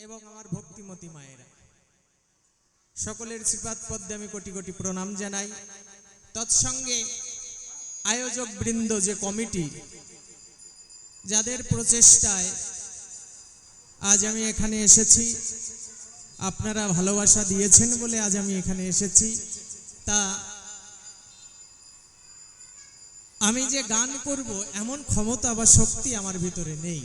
এবং আমার ভক্তিমতী মায়েরা সকলের শ্রীপাদ পদ্মে আমি কোটি কোটি প্রণাম জানাই। তৎসঙ্গে আয়োজক বৃন্দ যে কমিটি, যাদের প্রচেষ্টায় আজ আমি এখানে এসেছি, আপনারা ভালোবাসা দিয়েছেন বলে আজ আমি এখানে এসেছি। তা আমি যে গান করব এমন ক্ষমতা বা শক্তি আমার ভিতরে নেই।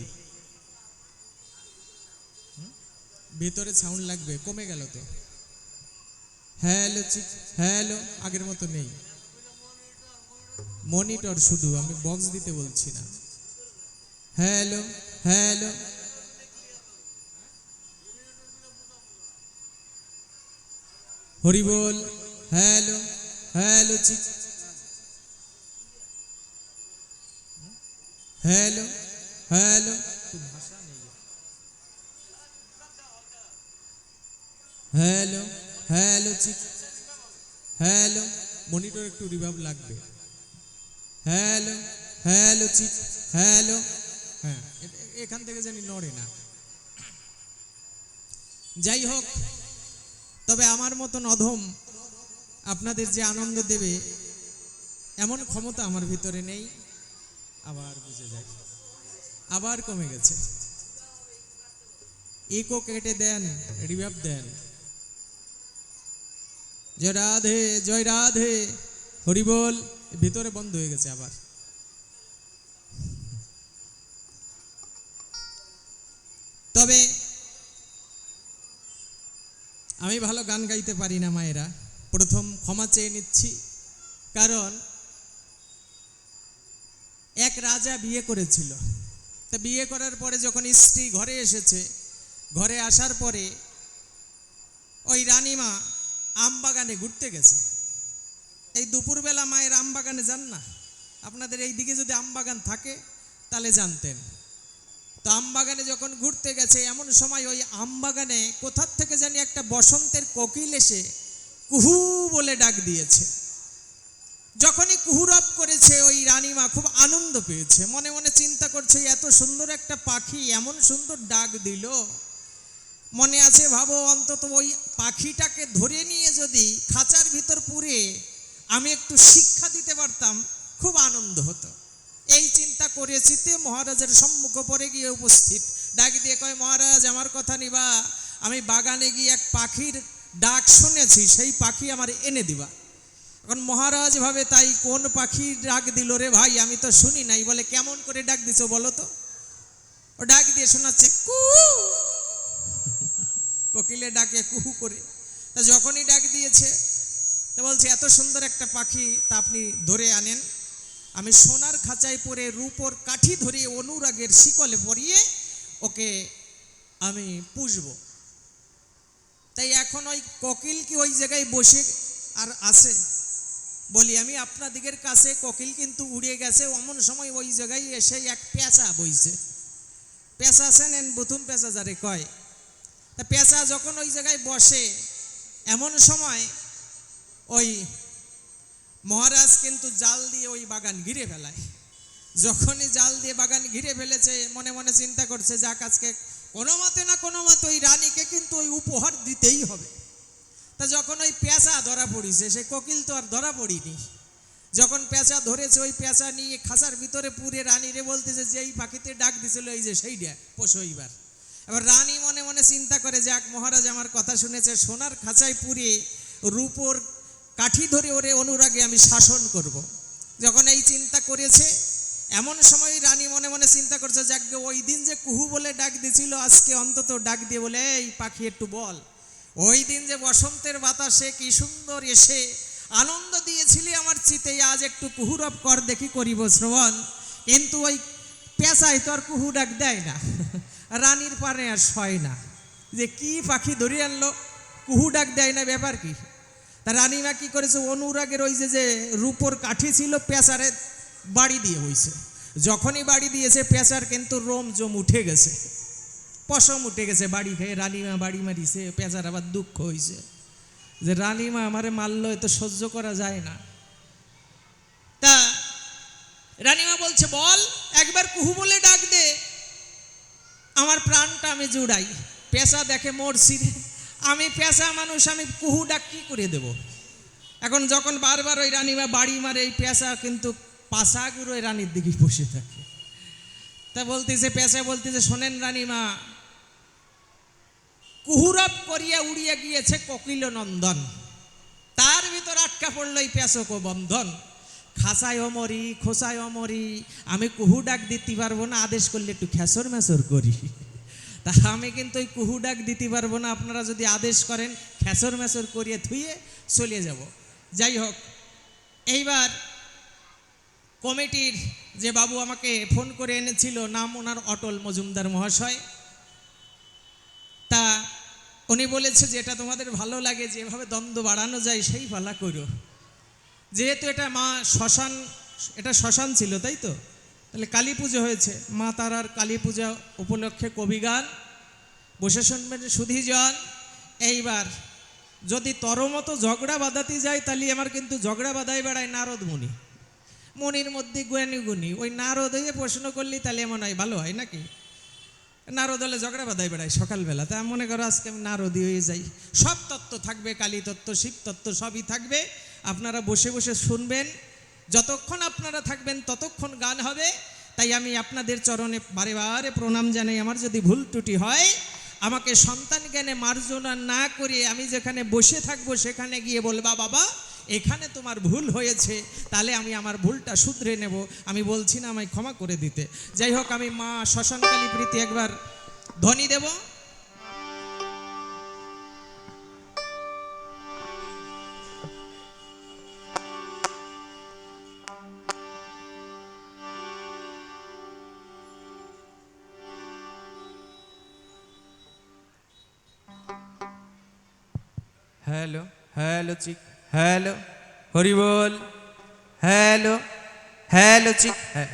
ভিতরে সাউন্ড লাগবে, কমে গেল তো। হ্যালো হ্যালো, আগের মতো নেই। মনিটর শুধু, আমি বক্স দিতে বলছি না। হ্যালো হ্যালো, হরি বল। হ্যালো হ্যালো হ্যালো হ্যালো, ভাষা নেই। হ্যালো হ্যালো হ্যালো, মনিটর একটু রিভার্ব লাগবে। হ্যালো হ্যালো হ্যালো, হ্যাঁ এখান থেকে জানি নড়ে না। যাই হোক, তবে আমার মতন অধম আপনাদের যে আনন্দ দেবে এমন ক্ষমতা আমার ভিতরে নেই। আবার বুঝে যায়, আবার কমে গেছে। ইকো কেটে দেন, রিভার্ব দেন। জয় রাধে জয় রাধে, হরি বল। ভিতরে বন্ধ হয়ে গেছে আবার। তবে আমি ভালো গান গাইতে পারি না মায়েরা, প্রথম ক্ষমা চেয়ে নিচ্ছি। কারণ এক রাজা বিয়ে করেছিল, তা বিয়ে করার পরে যখন স্ত্রী ঘরে এসেছে, ঘরে আসার পরে ওই রানীমা আম বাগানে ঘুরতে গেছে। এই দুপুরবেলা মায়ের আম বাগানে যান না? আপনাদের এই দিকে যদি আম বাগান থাকে তাহলে জানতেন। তো আম বাগানে যখন ঘুরতে গেছে, এমন সময় ওই আম বাগানে কোথার থেকে জানি একটা বসন্তের কোকিল এসে কুহু বলে ডাক দিয়েছে। যখনই কুহুরব করেছে, ওই রানীমা খুব আনন্দ পেয়েছে। মনে মনে চিন্তা করছে, এত সুন্দর একটা পাখি এমন সুন্দর ডাক দিল। মনে আছে, ভাবো অন্তত ওই পাখিটাকে ধরে নিয়ে যদি খাঁচার ভিতর পুরে আমি একটু শিক্ষা দিতে পারতাম, খুব আনন্দ হতো। এই চিন্তা করেছিতে মহারাজের সম্মুখ পরে গিয়ে উপস্থিত, ডাক দিয়ে কয়, মহারাজ আমার কথা নিবা, আমি বাগানে গিয়ে এক পাখির ডাক শুনেছি, সেই পাখি আমার এনে দিবা। এখন মহারাজ ভাবে, তাই কোন পাখি ডাক দিল রে ভাই, আমি তো শুনি নাই। বলে, কেমন করে ডাক দিছো বলো তো? ও ডাক দিয়ে শোনাচ্ছে, কুহু। কোকিলে ডাকে কুহু করে। তা যখনই ডাক দিয়েছে, তা বলছে, এত সুন্দর একটা পাখি, তা আপনি ধরে আনেন, আমি সোনার খাঁচায় পরে রূপোর কাঠি ধরিয়ে অনুরাগের শিকলে পরিয়ে ওকে আমি পুষব। তাই এখন ওই কোকিল কি ওই জায়গায় বসে আর আছে? বলি, আমি আপনাদিগের কাছে, কোকিল কিন্তু উড়ে গেছে। অমন সময় ওই জায়গায় এসে এক পেঁচা বইছে। পেঁচা চেনেন? বুথুম পেঁচা যারে কয়। তা পেঁচা যখন ওই জায়গায় বসে, এমন সময় ওই মহারাজ কিন্তু জাল দিয়ে ওই বাগান ঘিরে ফেলায়। যখনই জাল দিয়ে বাগান ঘিরে ফেলেছে, মনে মনে চিন্তা করছে, যাক আজকে কোনো মতে না কোনো মতে ওই রানীকে কিন্তু ওই উপহার দিতেই হবে। তা যখন ওই পেঁচা ধরা পড়িছে, সে কোকিল তো আর ধরা পড়িনি। যখন পেঁচা ধরেছে, ওই পেঁচা নিয়ে খাঁচার ভিতরে পুরে রানীরে বলতেছে যে এই পাখিতে ডাক দিছিল, এই যে সেইটা পোষো এইবার। এবার রানী মনে মনে চিন্তা করে, যাক মহারাজ আমার কথা শুনেছে, সোনার খাঁচায় পুরে রূপোর কাঠি ধরে ওরে অনুরাগে আমি শাসন করব। যখন এই চিন্তা করেছে, এমন সময় রানী মনে মনে চিন্তা করছে, যাক ওই দিন যে কুহু বলে ডাক দিছিল, আজকে অন্তত ডাক দিয়ে বলে, এই পাখি একটু বল, ওই দিন যে বসন্তের বাতাসে কি সুন্দর এসে আনন্দ দিয়েছিলি আমার চিতে, আজ একটু কুহুরব কর দেখি, করিব শ্রবণ। কিন্তু ওই পেঁচাই তো আর কুহু ডাক দেয় না। রানীর পারে আর সয় না, যে কি পাখি ধরে আনলো, কুহু ডাক দেয় না, ব্যাপার কি? তা রানীমা কি করেছে, অনুরাগের ওই যে রূপোর কাঠি ছিল, পেঁচারে বাড়ি দিয়ে হয়েছে। যখনই বাড়ি দিয়েছে, পেঁচার কিন্তু রোম জম উঠে গেছে, পশম উঠে গেছে। বাড়ি খেয়ে রানীমা বাড়ি মারিছে, পেঁচার আবার দুঃখ হয়েছে যে রানীমা আমারে মারলো, এ তো সহ্য করা যায় না। তা রানীমা বলছে, বল একবার কুহু বলে ডাক দে, আমার প্রাণটা আমি জুড়াই। পেশা দেখে মরছি রে। আমি পেশা মানুষ, আমি কুহু ডাক কি করে দেব? এখন যখন বারবার ওই রানীমা বাড়ি মারে, এই পেশা কিন্তু পাশাগুলো ওই রানীর দিকে বসে থাকে। তা বলতেছে পেশা, বলতেছে শোনেন রানীমা, কুহুরব করিয়া উড়িয়া গিয়েছে কোকিল নন্দন, তার ভিতর আটকা পড়লো এই পেশক বন্ধন। খাসায় অমরি খোসায় অমরি, আমি কুহু ডাক দিতে পারবো না, আদেশ করলে একটু খেসর মেসর করি। তা আমি কিন্তু ওই কুহু ডাক দিতে পারবো না, আপনারা যদি আদেশ করেন খেসর মেসর করিয়ে ধুয়ে চলে যাব। যাই হোক, এইবার কমিটির যে বাবু আমাকে ফোন করে এনেছিল, নাম ওনার অটল মজুমদার মহাশয়, তা উনি বলেছে যে এটা তোমাদের ভালো লাগে, যেভাবে দ্বন্দ্ব বাড়ানো যায় সেই পালা করো। যেহেতু এটা মা শ্মশান, এটা শ্মশান ছিল তাই তো, তাহলে কালী পুজো হয়েছে, মা তারার কালী পূজা উপলক্ষে কবিগান বসে শুনবেন সুধীজন। এইবার যদি তরমতো ঝগড়া বাঁধাতে যায়, তাহলে আমার কিন্তু ঝগড়া বাঁধাই বেড়ায় নারদ মুনি, মনির মধ্যে জ্ঞানী গুণী, ওই নারদ হয়ে প্রশ্ন করলি তাহলে এমন হয় ভালো হয় নাকি? নারদ হলে ঝগড়া বাঁধাই বেড়ায় সকালবেলা, তা মনে করো আজকে আমি নারদী হয়ে যাই। সব তত্ত্ব থাকবে, কালী তত্ত্ব, শিব তত্ত্ব সবই থাকবে, আপনারা বসে বসে শুনবেন। যতক্ষণ আপনারা থাকবেন ততক্ষণ গান হবে। তাই আমি আপনাদের চরণে বারে বারে প্রণাম জানাই। আমার যদি ভুল ত্রুটি হয় আমাকে সন্তান জ্ঞানে মার্জনা না করে আমি যেখানে বসে থাকবো সেখানে গিয়ে বলবা বাবা এখানে তোমার ভুল হয়েছে, তাহলে আমি আমার ভুলটা শুধরে নেব। আমি বলছি না আমায় ক্ষমা করে দিতে। যাই হোক, আমি মা শ্মশানকালী প্রীতি একবার ধ্বনি দেব। হ্যালো হ্যালো চিক, হ্যালো হরি বল, হ্যালো হ্যালো চিক, হ্যাঁ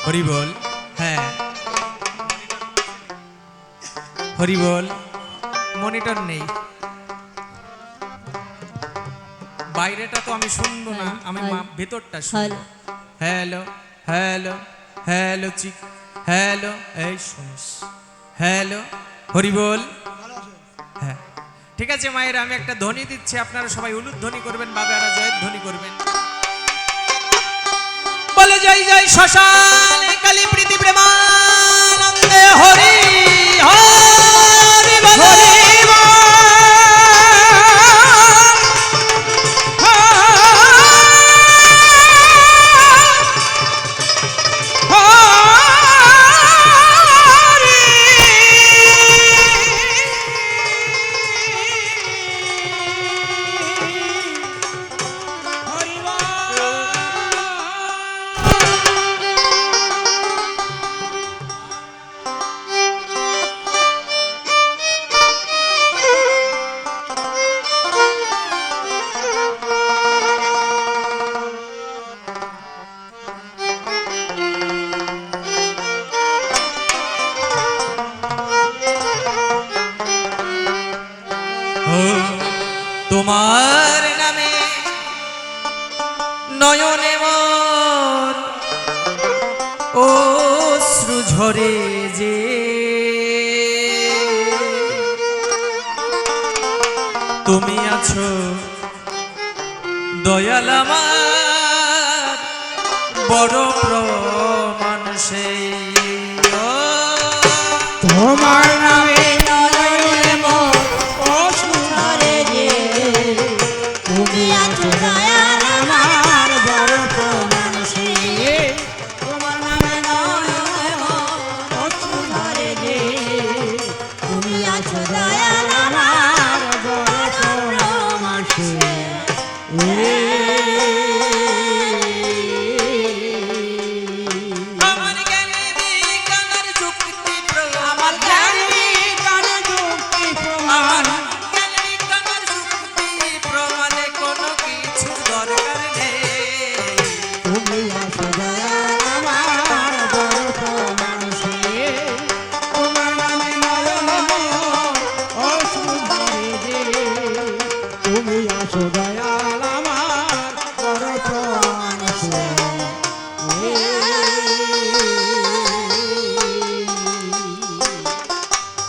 হরি বল, হ্যাঁ হরি বল। মনিটর নেই, বাইরেটা তো আমি শুনবো না, আমি ভেতরটা শুনবো। হ্যালো হ্যালো হ্যালো চিক, হ্যালো এই শুনিস, হ্যালো হরি বল, হ্যাঁ ঠিক আছে মায়ের, আমি একটা ধ্বনি দিচ্ছি, আপনারা সবাই উলুধ্বনি করবেন, বাবারা জয়ের ধ্বনি করবেন। বলে জয় জয় শ্মশান কালী প্রীতি প্রেমানন্দে হরি হরি হরি তোমার নামে নয়নে মোর অশ্রু ঝরে যে, তুমি আছো দয়াল আমার বড় প্রমাণ সেই। তোমার নামে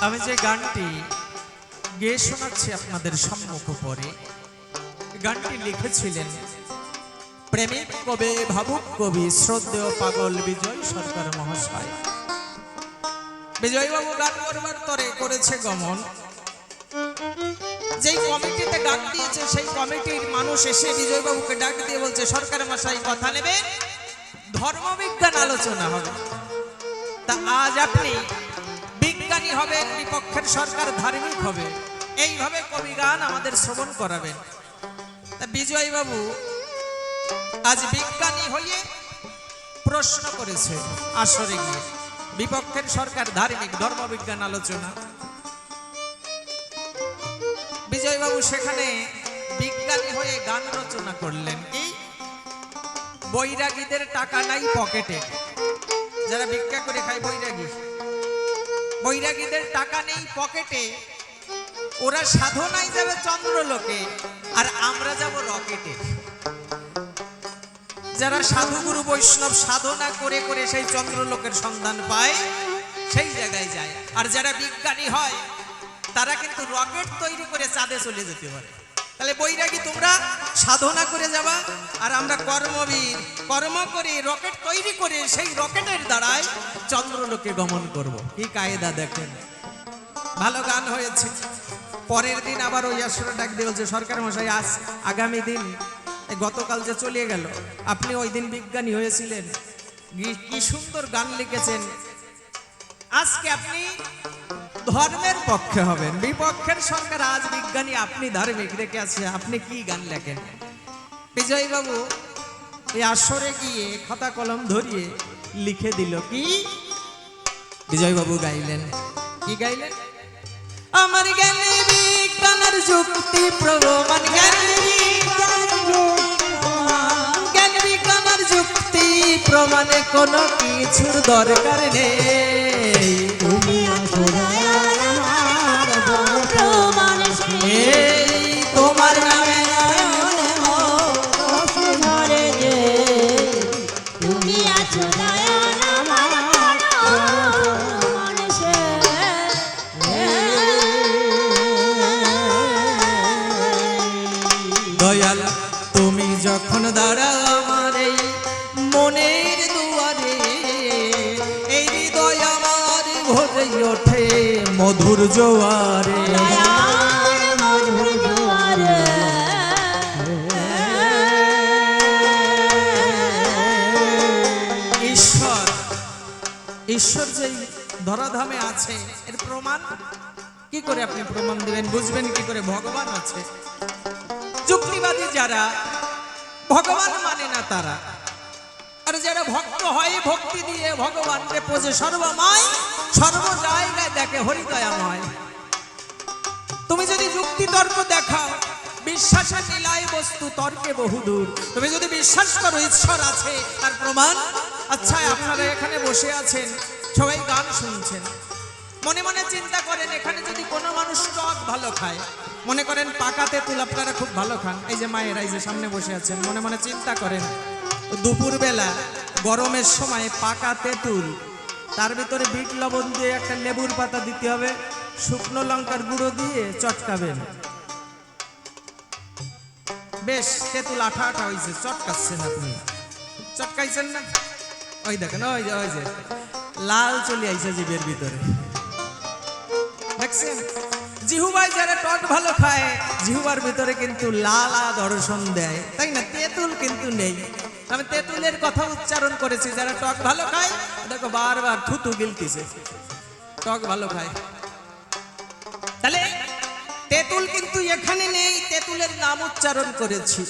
আমি যে গানটি গেয়ে শোনাচ্ছি আপনাদের সম্মুখ পরে, গানটি লিখেছিলেন প্রেমিক কবি, ভাবুক কবি, শ্রদ্ধেয় পাগল বিজয় সরকার মহাশয়। বিজয়বাবু গান করবার তরে করেছে গমন। যেই কমিটিতে ডাক দিয়েছে সেই কমিটির মানুষ এসে বিজয়বাবুকে ডাক দিয়ে বলছে, সরকার মশাই কথা নেবে, ধর্মবিজ্ঞান আলোচনা হবে। তা আজ আপনি বিজ্ঞানী হবেন, বিপক্ষের সরকার ধার্মিক হবে, এইভাবে কবি গান আমাদের শ্রবণ করাবেন। তা বিজয়বাবু আজ বিজ্ঞানী হয়ে প্রশ্ন করেছে আসরে গিয়ে, বিপক্ষের সরকার ধার্মিক, ধর্মবিজ্ঞান আলোচনা। বিজয়বাবু সেখানে বিজ্ঞানী হয়ে গান রচনা করলেন কি, বৈরাগীদের টাকা নাই পকেটে। যারা ভিক্ষা করে খায় বৈরাগী, বৈরাগীদের টাকা নেই পকেটে, ওরা সাধনায় যাবে চন্দ্রলোকে আর আমরা যাব রকেটে। যারা সাধুগুরু বৈষ্ণব সাধনা করে করে সেই চন্দ্রলোকের সন্ধান পায়, সেই জায়গায় যায়। আর যারা বিজ্ঞানী হয় তারা কিন্তু রকেট তৈরি করে চাঁদে চলে যেতে পারে। তাহলে বৈরাগী তোমরা সাধনা করে যাবা, আর আমরা কর্মবীর, কর্ম করে রকেট তৈরি করে সেই রকেটের দ্বারাই চন্দ্রলোকে গমন করব। কি কায়দা দেখেন, ভালো গান হয়েছে। পরের দিন আবার ওই আসরে ডাক দিয়ে বলছে, সরকার মশাই আজ আগামী দিন, গতকাল যে চলে গেল, আপনি ওই দিন বিজ্ঞানী হয়েছিলেন, কি সুন্দর গান লিখেছেন, আজকে আপনি ধর্মের পক্ষে হবেন, বিপক্ষের সরকার আজ বিজ্ঞানী, আপনি ধার্মিক রেখে আছে, আপনি কি গান লেখেন। বিজয়বাবু এই আসরে গিয়ে খাতা কলম ধরিয়ে লিখে দিল কি, বিজয়বাবু গাইলেন কি গাইলেন, আমার জ্ঞানে বিজ্ঞানের যুক্তি প্রমাণ, জ্ঞান বিজ্ঞানের যুক্তি প্রমাণে কোনো কিছুর দরকার নেই। তোমার নামে তুমি আছো দয়াল আমার মানুষে। দয়াল তুমি যখন দাঁড়াও আমার এই মনের দুয়ারে, এই হৃদয় আমার ভরে ওঠে মধুর জোয়ারে। ঈশ্বর, ঈশ্বর যেই ধরাধামে আছে এর প্রমাণ কি করে আপনি প্রমাণ দিবেন, বুঝবেন কি করে, ভগবান আছে। যুক্তিবাদী যারা ভগবান মানে না তারা, আর যারা ভক্ত হয় ভক্তি দিয়ে ভগবানকে পোজে, সর্বময় সর্ব জায়গায় দেখে হরিদয়াময়। তুমি যদি যুক্তি তর্ক দেখাও, বিশ্বাসের নীলায় বস্তু তর্কে বহুদূর। তুমি যদি বিশ্বাস করো ঈশ্বর আছে তার প্রমাণ। আচ্ছা আপনারা এখানে বসে আছেন, সবাই গান শুনছেন, মনে মনে চিন্তা করেন এখানে যদি কোনো মানুষ টক ভালো খায়, মনে করেন পাকা তেঁতুল আপনারা খুব ভালো খান, এই যে মায়েরা এই যে সামনে বসে আছেন, মনে মনে চিন্তা করেন দুপুরবেলা গরমের সময় পাকা তেঁতুল, তার ভিতরে বিট লবণ দিয়ে একটা লেবুর পাতা দিতে হবে, শুকনো লঙ্কার গুঁড়ো দিয়ে চটকাবেন, বেশ তেঁতুল আঠা আঠা হয়েছে, চটকাচ্ছেন আপনি, চটকাইছেন না, ওই দেখেন ওই যে ওই যে লাল চলে আইছে জিভের ভিতরে, দেখছেন। জিহুবাই যারা টক ভালো খায়, জিহুবার ভিতরে কিন্তু লালা দর্শন দেয়, তাই না, তেঁতুল কিন্তু নেই। আমি তেঁতুলের কথা উচ্চারণ করেছি, যারা টক ভালো খায় দেখো বারবার থুতু গিলতিছে, টক ভালো খায়। তাহলে তেঁতুল কিন্তু এখানে নেই, তেঁতুলের নাম উচ্চারণ করেছি,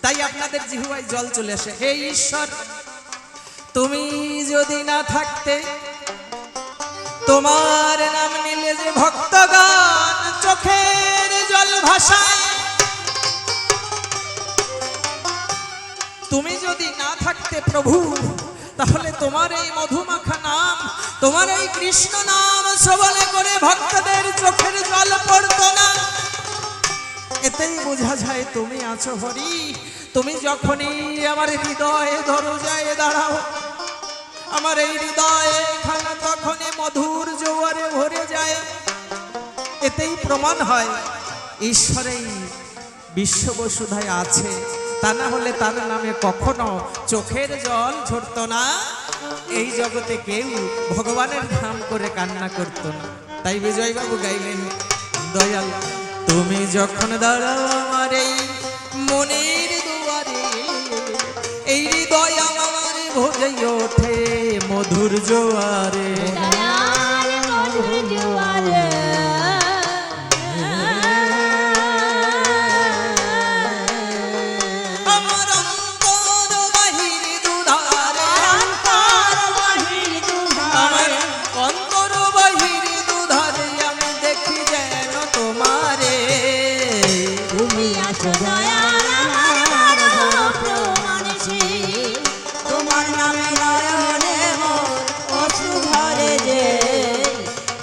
তাই আপনাদের জিহুবাই জল চলে আসে। হে ঈশ্বর, তুমি যদি না থাকতে, তোমার নাম নিলে যে ভক্তগণ চোখের জল ভাসায়, তুমি যদি না থাকতে প্রভু, তাহলে তোমার এই মধুমাখা নাম, তোমার এই কৃষ্ণ নাম শ্রবণে করে ভক্তদের চোখের জল পড়তো না। এতেই বোঝা যায় তুমি আছো হরি। তুমি যখনই আমার হৃদয়ে দরজায় দাঁড়াও, আমার এই হৃদয়ে খানা তখনই মধুর জোয়ারে ভরে যায়। এতেই প্রমাণ হয় ঈশ্বরেই বিশ্ববসুধায় আছে, তা না হলে তার নামে কখনো চোখের জল ঝরতো না, এই জগতে কেউ ভগবানের নাম করে কান্না করতো না। তাই বিজয়বাবু গাইলেন, দয়াল তুমি যখন দাঁড়াও আমার এই মনের দুয়ারে, এই হৃদয় আমার ভরে ওঠে মধুর জোয়ারে। দয়াল মধুর জোয়ারে আমার অন্তর বাহির দুধারে, অন্তর বাহির আমার দুধারে অন্তর বাহির দুধারে আমি দেখি যেন তোমারে। তুমি আছো দয়াল আমার বড় প্রমাণ সেই, তোমার নামে নয়নে মোর অশ্রু ঝরে যে,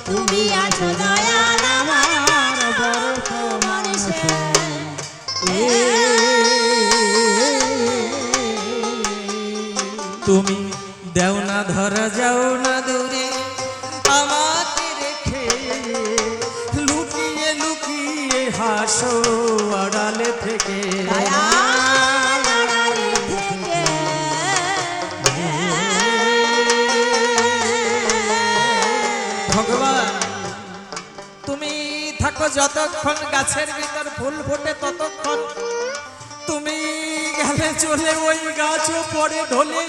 তুমি আছো দয়াল আমার বড় প্রমাণ তুমি দেও না ধরা যাও না দূরে আমাকে রেখে, লুকিয়ে লুকিয়ে হাসো আড়ালে থেকে। দয়াল আড়ালে থেকে ভগবান তুমি থাকো যতক্ষণ গাছের ভিতর ফুল ফোটে ততক্ষণ, তুমি গেলে চলে ওই গাছও পড়ে ঢলে।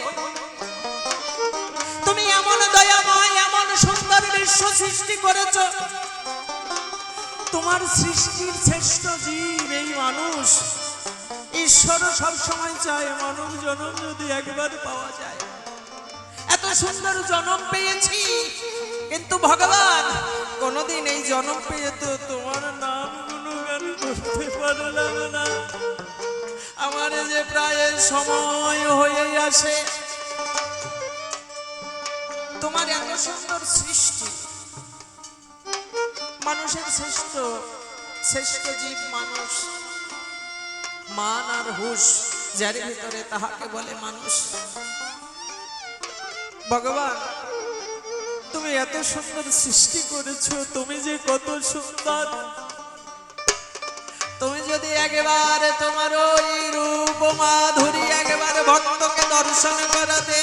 তুমি এমন দয়াময় এমন সুন্দর বিশ্ব সৃষ্টি করেছ, তোমার সৃষ্টির শ্রেষ্ঠ জীব এই মানুষ। ঈশ্বরও সবসময় চায় মানব জন্ম যদি একবার পাওয়া যায়। এত সুন্দর জন্ম পেয়েছি, কিন্তু ভগবান কোনদিন এই জন্ম পেয়ে তো তোমার নাম গুণগান করতে পারলাম না। আমার যে প্রায় সময় হয়ে আসে, তোমার এত সুন্দর সৃষ্টি, মানুষের শ্রেষ্ঠ শ্রেষ্ঠ জীব মানুষ, মান আর হুশ যার ভিতরে তাহাকে বলে মানুষ। ভগবান তুমি এত সুন্দর সৃষ্টি করেছো, তুমি যে কত সুন্দর। তুমি যদি একবার তোমার ওই রূপ মাধুরী একবার ভক্তকে দর্শন করাতে,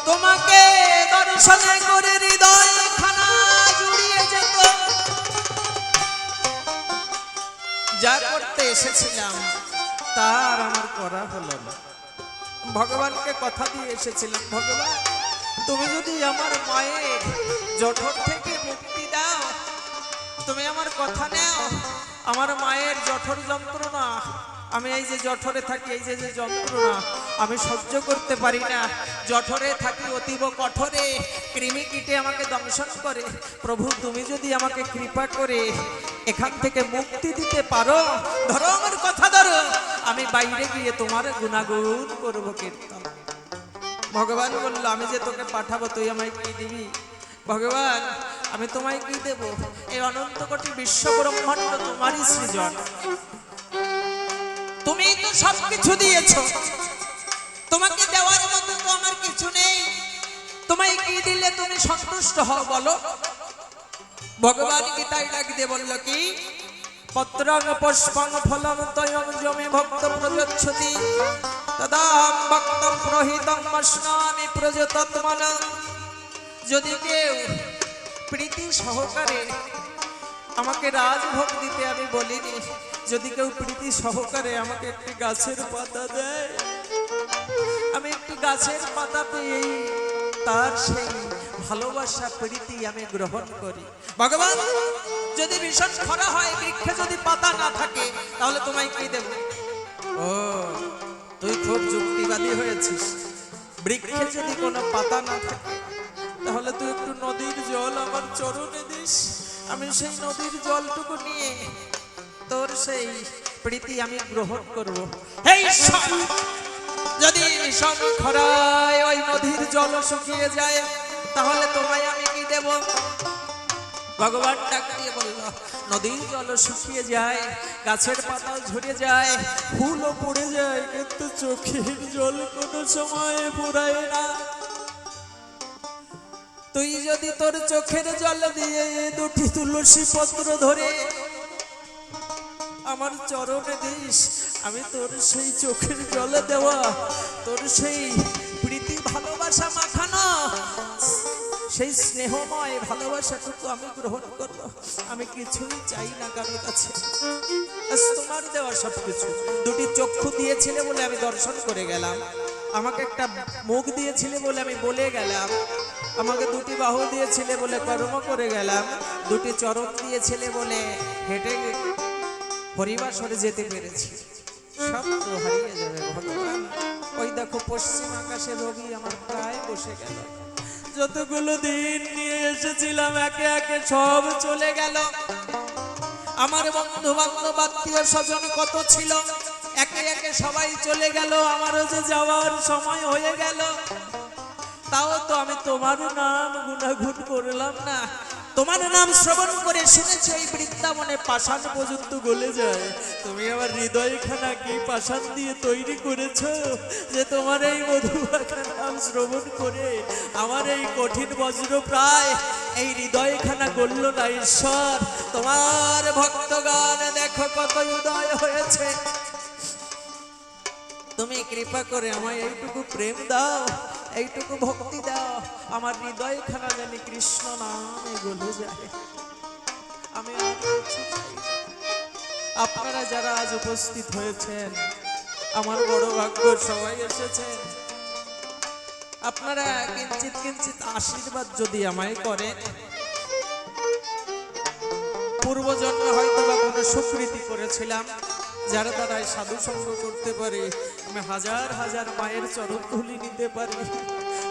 তোমাকে দর্শন করে হৃদয় খানা জুড়িয়ে যেত। যা করতে এসেছিলাম তার আমার করা হলো না। ভগবানকে কথা দিয়ে এসেছিলাম, ভগবান তুমি যদি আমার মায়ের জঠর থেকে মুক্তি দাও, তুমি আমার কথা নাও, আমার মায়ের জঠর যন্ত্রণা, আমি এই যে জঠরে থাকি এই যে যন্ত্রণা আমি সহ্য করতে পারি না। জঠরে থাকি অতীব কঠোরে, কৃমি কীটে আমাকে দংশন করে। প্রভু তুমি যদি আমাকে কৃপা করে এখান থেকে মুক্তি দিতে পারো, ধরো আমার কথা ধরো, আমি বাইরে গিয়ে তোমার গুণাগুণ করবো কীর্তন। ভগবান বলল আমি যে তোকে পাঠাবো তুই আমায় কি দিবি? ভগবান আমি তোমায় কি দেব? এই অনন্ত কোটি বিশ্ব ব্রহ্মাণ্ড তোমারই সৃজন, তুমি তো সবকিছু দিয়েছো, তোমাকে দেওয়ার মতো তো আমার কিছু নেই। তোমায় কি দিলে তুমি সন্তুষ্ট হও বলো? ভগবান গীতায় ডাক দিয়ে বলল কি, পত্রং পুষ্পং ফলং তয়ং যমে ভক্ত প্রযচ্ছতি তদাহং ভক্তং প্রহিতং মস্নামি প্রযতত্মনা। যদি কেউ প্রীতি সহকারে আমাকে রাজভোগ দিতে আমি বলিনি, যদি কেউ প্রীতি সহকারে আমাকে একটি গাছের পাতা দেয়, আমি একটি গাছের পাতা পেয়েই তার সেই ভালোবাসা প্রীতি আমি গ্রহণ করি। ভগবান যদি ভীষণ খরা হয়, বৃক্ষে যদি পাতা না থাকে, তাহলে তোমায় কি দেব? ও তুই খুব যুক্তিবাদী হয়েছিস। বৃক্ষে যদি কোনো পাতা না থাকে, তাহলে তুই একটু নদীর জল আমার চরণে দিস, আমি সেই নদীর জলটুকু নিয়ে তোর সেই প্রীতি আমি গ্রহণ করব। এই যদি ভীষণ খরায় ওই নদীর জল শুকিয়ে যায়, তাহলে তোমায় আমি কি দেব? ভগবান ডাক দিয়ে বলল, নদীর জল শুকিয়ে যায়, গাছের পাতা ঝরে যায়, ফুলও পড়ে যায়, কিন্তু চোখের জল কোনো সময় পড়ায় না। তুই যদি তোর চোখের জল দিয়ে দুটি তুলসী পত্র ধরে আমার চরণে দিস, আমি তোর সেই চোখের জলে দেওয়া, তোর সেই প্রীতি ভালোবাসা মাখানো, সেই স্নেহময় ভালোবাসাটুকু আমি গ্রহণ করব। আমি কিছুই চাই না কারোর কাছে, আজ তোমার দেওয়া সবকিছু। দুটি চক্ষু দিয়েছিলে বলে আমি দর্শন করে গেলাম, আমাকে একটা মুখ দিয়েছিলে বলে আমি বলে গেলাম, আমাকে দুটি বাহু দিয়েছিলে বলে কর্ম করে গেলাম, দুটি চরণ দিয়েছিলে বলে হেঁটে হরিবাসরে যেতে পেরেছি। সব তো হারিয়ে যাবে ভগবান। ওই দেখো পশ্চিম আকাশে রবি আমার প্রায় বসে গেল। যতগুলো দিন নিয়ে এসেছিলাম একে একে সব চলে গেল। আমার বন্ধু বান্ধব আত্মীয় স্বজন কত ছিল, একে একে সবাই চলে গেল। আমারও যে যাওয়ার সময় হয়ে গেল, তাও তো আমি তোমার নাম গুণাগুণ করলাম না। তোমার নাম শ্রবণ করে শুনেছি ওই বৃন্দাবনে পাষাণ পর্যন্ত গলে যায়। তুমি আমার হৃদয়খানা কি পাষাণ দিয়ে তৈরি করেছো যে তোমার এই মধুমাখা নাম শ্রবণ করে আমার এই কঠিন বজ্র প্রায় এই হৃদয়খানা গলল না। ঈশ্বর, তোমার ভক্তগণ দেখো কত উদয় হয়েছে। তুমি কৃপা করে আমায় এইটুকু প্রেম দাও, এইটুকু ভক্তি দাও, আমার হৃদয়খানা জানি কৃষ্ণ নামে গলে যায়। আমি আর কিছু চাই না। আপনারা যারা আজ উপস্থিত হয়েছেন, আমার বড় ভাগ্য, সবাই এসেছেন। আপনারা কিঞ্চিত কিঞ্চিত আশীর্বাদ যদি আমায় করেন, পূর্বজন্মে হয়তো বা কোনো সুকৃতি করেছিলাম যারা দ্বারা সাধু সঙ্গ করতে পারে, আমি হাজার হাজার মায়ের চরণ ধুলি নিতে পারি।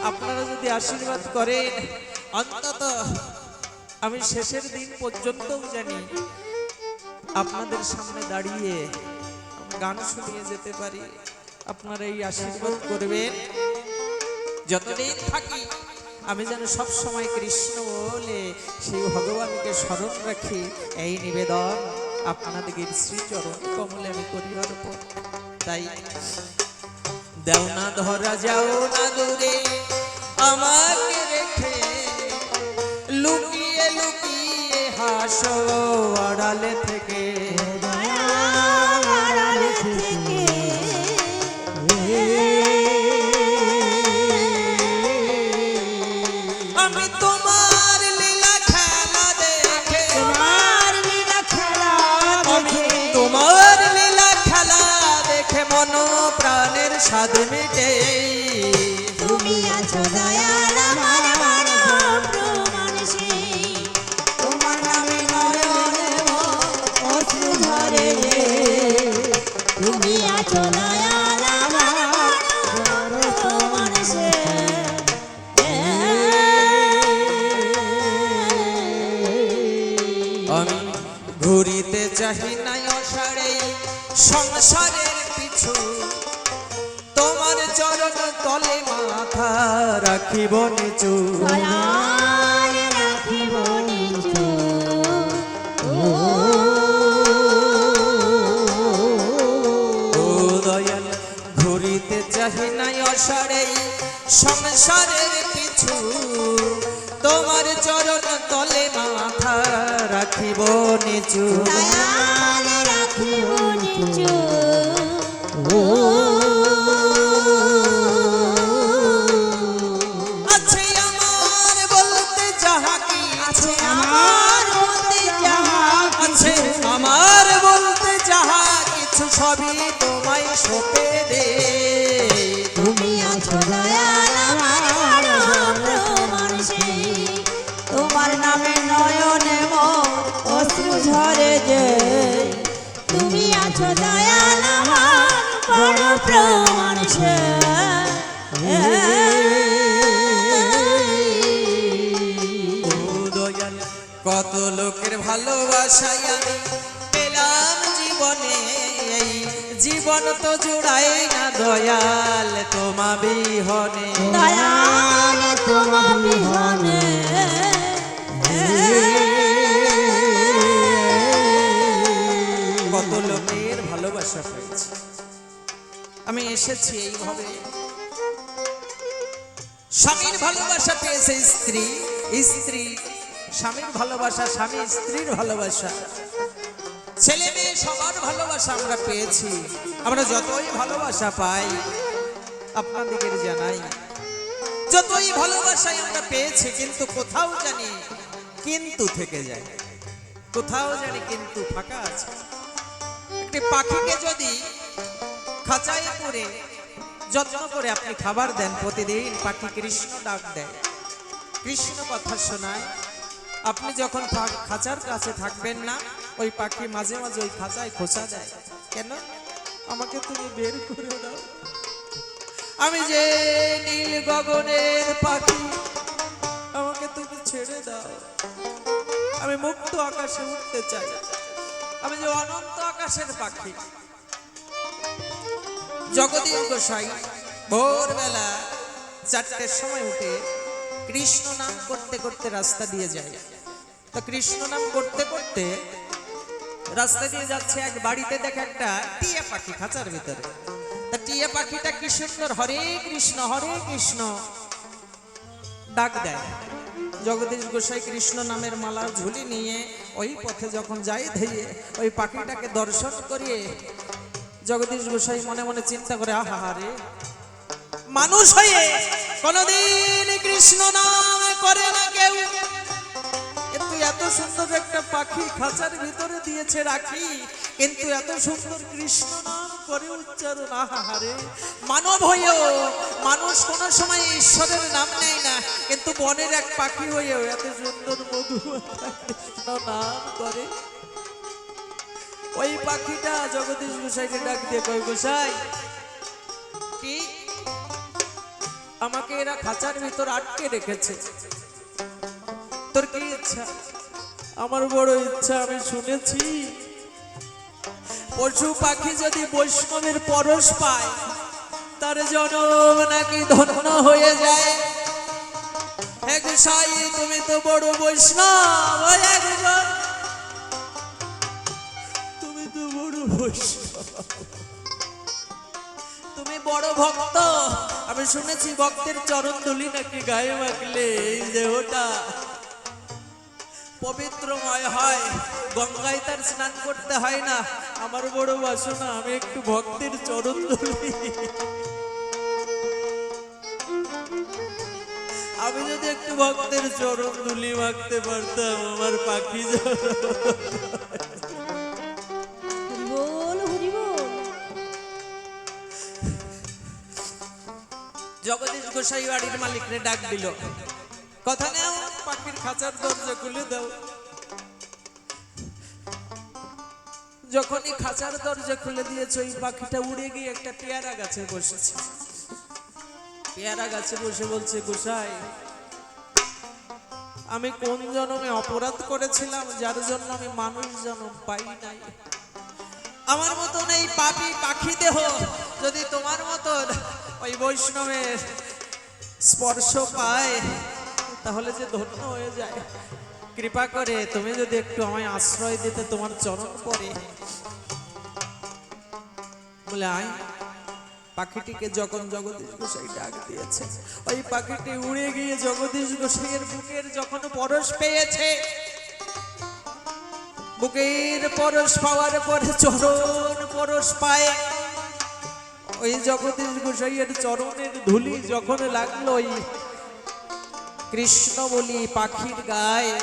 আপনারা যদি আশীর্বাদ করেন, অন্তত আমি শেষের দিন পর্যন্ত জানি আপনাদের সামনে দাঁড়িয়ে গান শুনিয়ে যেতে পারি। আপনারা এই আশীর্বাদ করবেন, যতদিন থাকি আমি যেন সব সময় কৃষ্ণ বলে সেই ভগবানকে স্মরণ রাখি। এই নিবেদন আপনাদের শ্রীচরণ কমলে আমি করিবার উপর। তাই দেও না ধরা, যাও না দূরে আমাকে রেখে, লুকিয়ে লুকিয়ে হাসো আড়ালে থেকে। আড়ালে থেকে আমি তোমার লীলা খেলা দেখে, তোমার লীলা খেলা আমি দেখে, তোমার লীলা খেলা দেখে মন প্রাণের স্বাদ মিটে। তুমি আছো দয়াল আমার প্রমাণ সেই, তোমার নামে নয়নে অশ্রু ঝরে। তুমি আছো দয়াল আমার প্রমাণ আমি ঘুরিতে চাহি নাই অসারে সংসারের পিছু, তোমার চরণ তলে মাথা রাখিব নিচু। দয়াল রাখিব নিচু। ও দয়াল, ঘুরিতে চাহি নাই অসারে সংসারের পিছু, তোমার চরণ তলে মাথা রাখিব নিচু। দয়াল রাখিব নিচু। আছে আমার বলতে যাহা কি, আছে আমার মতে যাহা আছে আমার বলতে যাহা কিছু সবই তোমায় সঁপে দে। তুমি আছো দয়াল আমার প্রমাণ সেই, তোমার নামে নয়নে অশ্রু ঝরে যে। তুমি আছো দয়াল আমার বড় প্রমাণ ও দয়াল, কত লোকের ভালোবাসায় আমি পেলাম জীবনে, এই জীবন তো জোড়াই না দয়াল তোমা বিহনে। দয়াল তোমার বিহনে কত লোকের ভালোবাসা পেয়েছি আমি, এসেছি এইভাবে। স্বামীর ভালোবাসা পেয়েছে স্ত্রী, স্ত্রী স্বামীর ভালোবাসা, স্বামী স্ত্রীর ভালোবাসা, ছেলে মেয়ে সবার ভালোবাসা আমরা পেয়েছি। আমরা যতই ভালোবাসা পাই, আপনাদের জানাই, যতই ভালোবাসাই আমরা পেয়েছি, কিন্তু কোথাও জানি কিন্তু থেকে যায়, কোথাও জানি কিন্তু ফাঁকা আছে। একটি পাখিকে যদি খাঁচায় করে যত্ন করে আপনি খাবার দেন, প্রতিদিন পাখি কৃষ্ণ ডাক দেয়, কৃষ্ণ কথা শোনায়। আপনি যখন খাঁচার কাছে থাকবেন না, ওই পাখি মাঝে মাঝে ওই খাঁচায় খোঁচা দেয়, কেন? আমাকে তুমি বের করে দাও, আমি যে নীল গগনের পাখি, আমাকে তুমি ছেড়ে দাও, আমি মুক্ত আকাশে উঠতে চাই, আমি যে অনন্ত আকাশের পাখি। জগদীশ গোসাই ভোরবেলা 4টের সময় উঠে কৃষ্ণ নাম করতে করতে রাস্তা দিয়ে যায়। তো কৃষ্ণ নাম করতে করতে রাস্তা দিয়ে যাচ্ছে, এক বাড়িতে দেখে একটা টিয়া পাখি খাঁচার ভিতরে। তা টিয়া পাখিটা কি সুন্দর হরে কৃষ্ণ ডাক দেয়। জগদীশ গোসাই কৃষ্ণ নামের মালা ঝুলি নিয়ে ওই পথে যখন যাই, ধেয়ে ওই পাখিটাকে দর্শন করিয়ে জগদীশ গোসাই মনে মনে চিন্তা করে, আহা রে, মানুষ হয়ে কোনদিন কৃষ্ণ নাম করে না কেউ, কিন্তু এত সুন্দর একটা পাখি খাঁচার ভিতরে দিয়েছে রাখি, কিন্তু এত সুন্দর কৃষ্ণ নাম করে উচ্চারণ, আহা রে, মানব হয়েও মানুষ কোন সময় ঈশ্বরের নাম নেয় না, কিন্তু বনের এক পাখি হয়েও এত সুন্দর মধু কৃষ্ণ নাম করে। ওই পাখিটা জগদীশ গোসাইকে ডাক দিয়ে কয়, গোসাই কি আমাকে এরা খাঁচার ভিতর আটকে রেখেছে, তোর কি ইচ্ছা? আমার বড় ইচ্ছা, আমি শুনেছি পশু পাখি যদি বৈষ্ণবের পরশ পায়, তার জনম নাকি ধন্য হয়ে যায়। হে গোসাই, তুমি তো বড় বৈষ্ণব, তুমি তো বড় বৈষ্ণব, তুমি বড় ভক্ত। আমি শুনেছি ভক্তের চরণ ধুলি নাকি গায়ে মাখলে এই দেহটা পবিত্রময় হয়, গঙ্গায় তার স্নান করতে হয় না। আমার বড় বাসনা, আমি একটু ভক্তের চরণ ধুলি, আমি যদি একটু ভক্তের চরণ ধুলি মাখতে পারতাম, আমার পাখি জগদীশ গোসাই বাড়ির মালিকরে ডাক দিল, কথা নেও, পাখির খাঁচার দরজা খুলে দাও। যখনই খাঁচার দরজা খুলে দিয়েছে, ওই পাখিটা উড়ে গিয়ে একটা পেয়ারা গাছে বসেছে। পেয়ারা গাছে বসে বলছে, গোসাই, আমি কোন জন্মে অপরাধ করেছিলাম যার জন্য আমি মানুষ জন্ম পাই নাই। আমার মতন এই পাপী পাখি দেহ যদি তোমার মতন ওই বৈষ্ণবের স্পর্শ পায়, তাহলে যে ধন্য হয়ে যায়। কৃপা করে তুমি যদি একটু আমায় আশ্রয় দিতে, তোমার চরণ পরে। বলে আয়। পাখিটিকে যখন জগদীশ গোসাই ডাক দিয়েছে, ওই পাখিটি উড়ে গিয়ে জগদীশ গোসাইয়ের বুকের যখন পরশ পেয়েছে, বুকের পরশ পাওয়ার পরে চরণ পরশ পায়। ওই জগদীশ গোসাইয়ের চরণের ধুলি যখন লাগলো ওই কৃষ্ণ বলি পাখির গায়ে,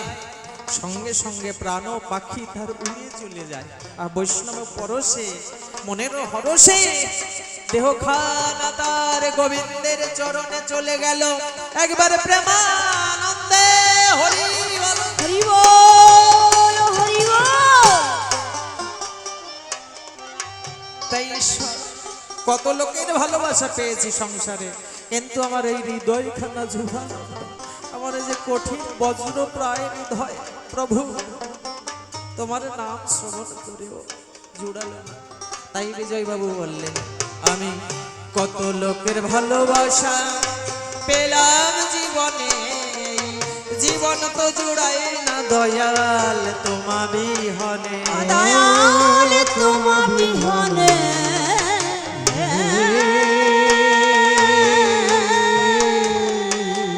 সঙ্গে সঙ্গে প্রাণ পাখি তার উড়ে চলে যায়। আর বৈষ্ণব পরশে মনের হরসে দেহখানা তার গোবিন্দের চরণে চলে গেল। একবার প্রেমানন্দে হরি বল, হরি বল, হরি বল। তাই কত লোকের ভালোবাসা পেয়েছি সংসারে, কিন্তু আমার এই হৃদয়খানা জুড়ানো, আমার এই যে কঠিন বজ্র প্রায় হৃদয়, প্রভু তোমার নাম শ্রবণ করেও জুড়ালো না। তাই বিজয় বাবু বললেন, আমি কত লোকের ভালোবাসা পেলাম জীবনে, জীবন তো জুড়াই না দয়াল তোমা বিহনে, দয়াল তোমা বিহনে।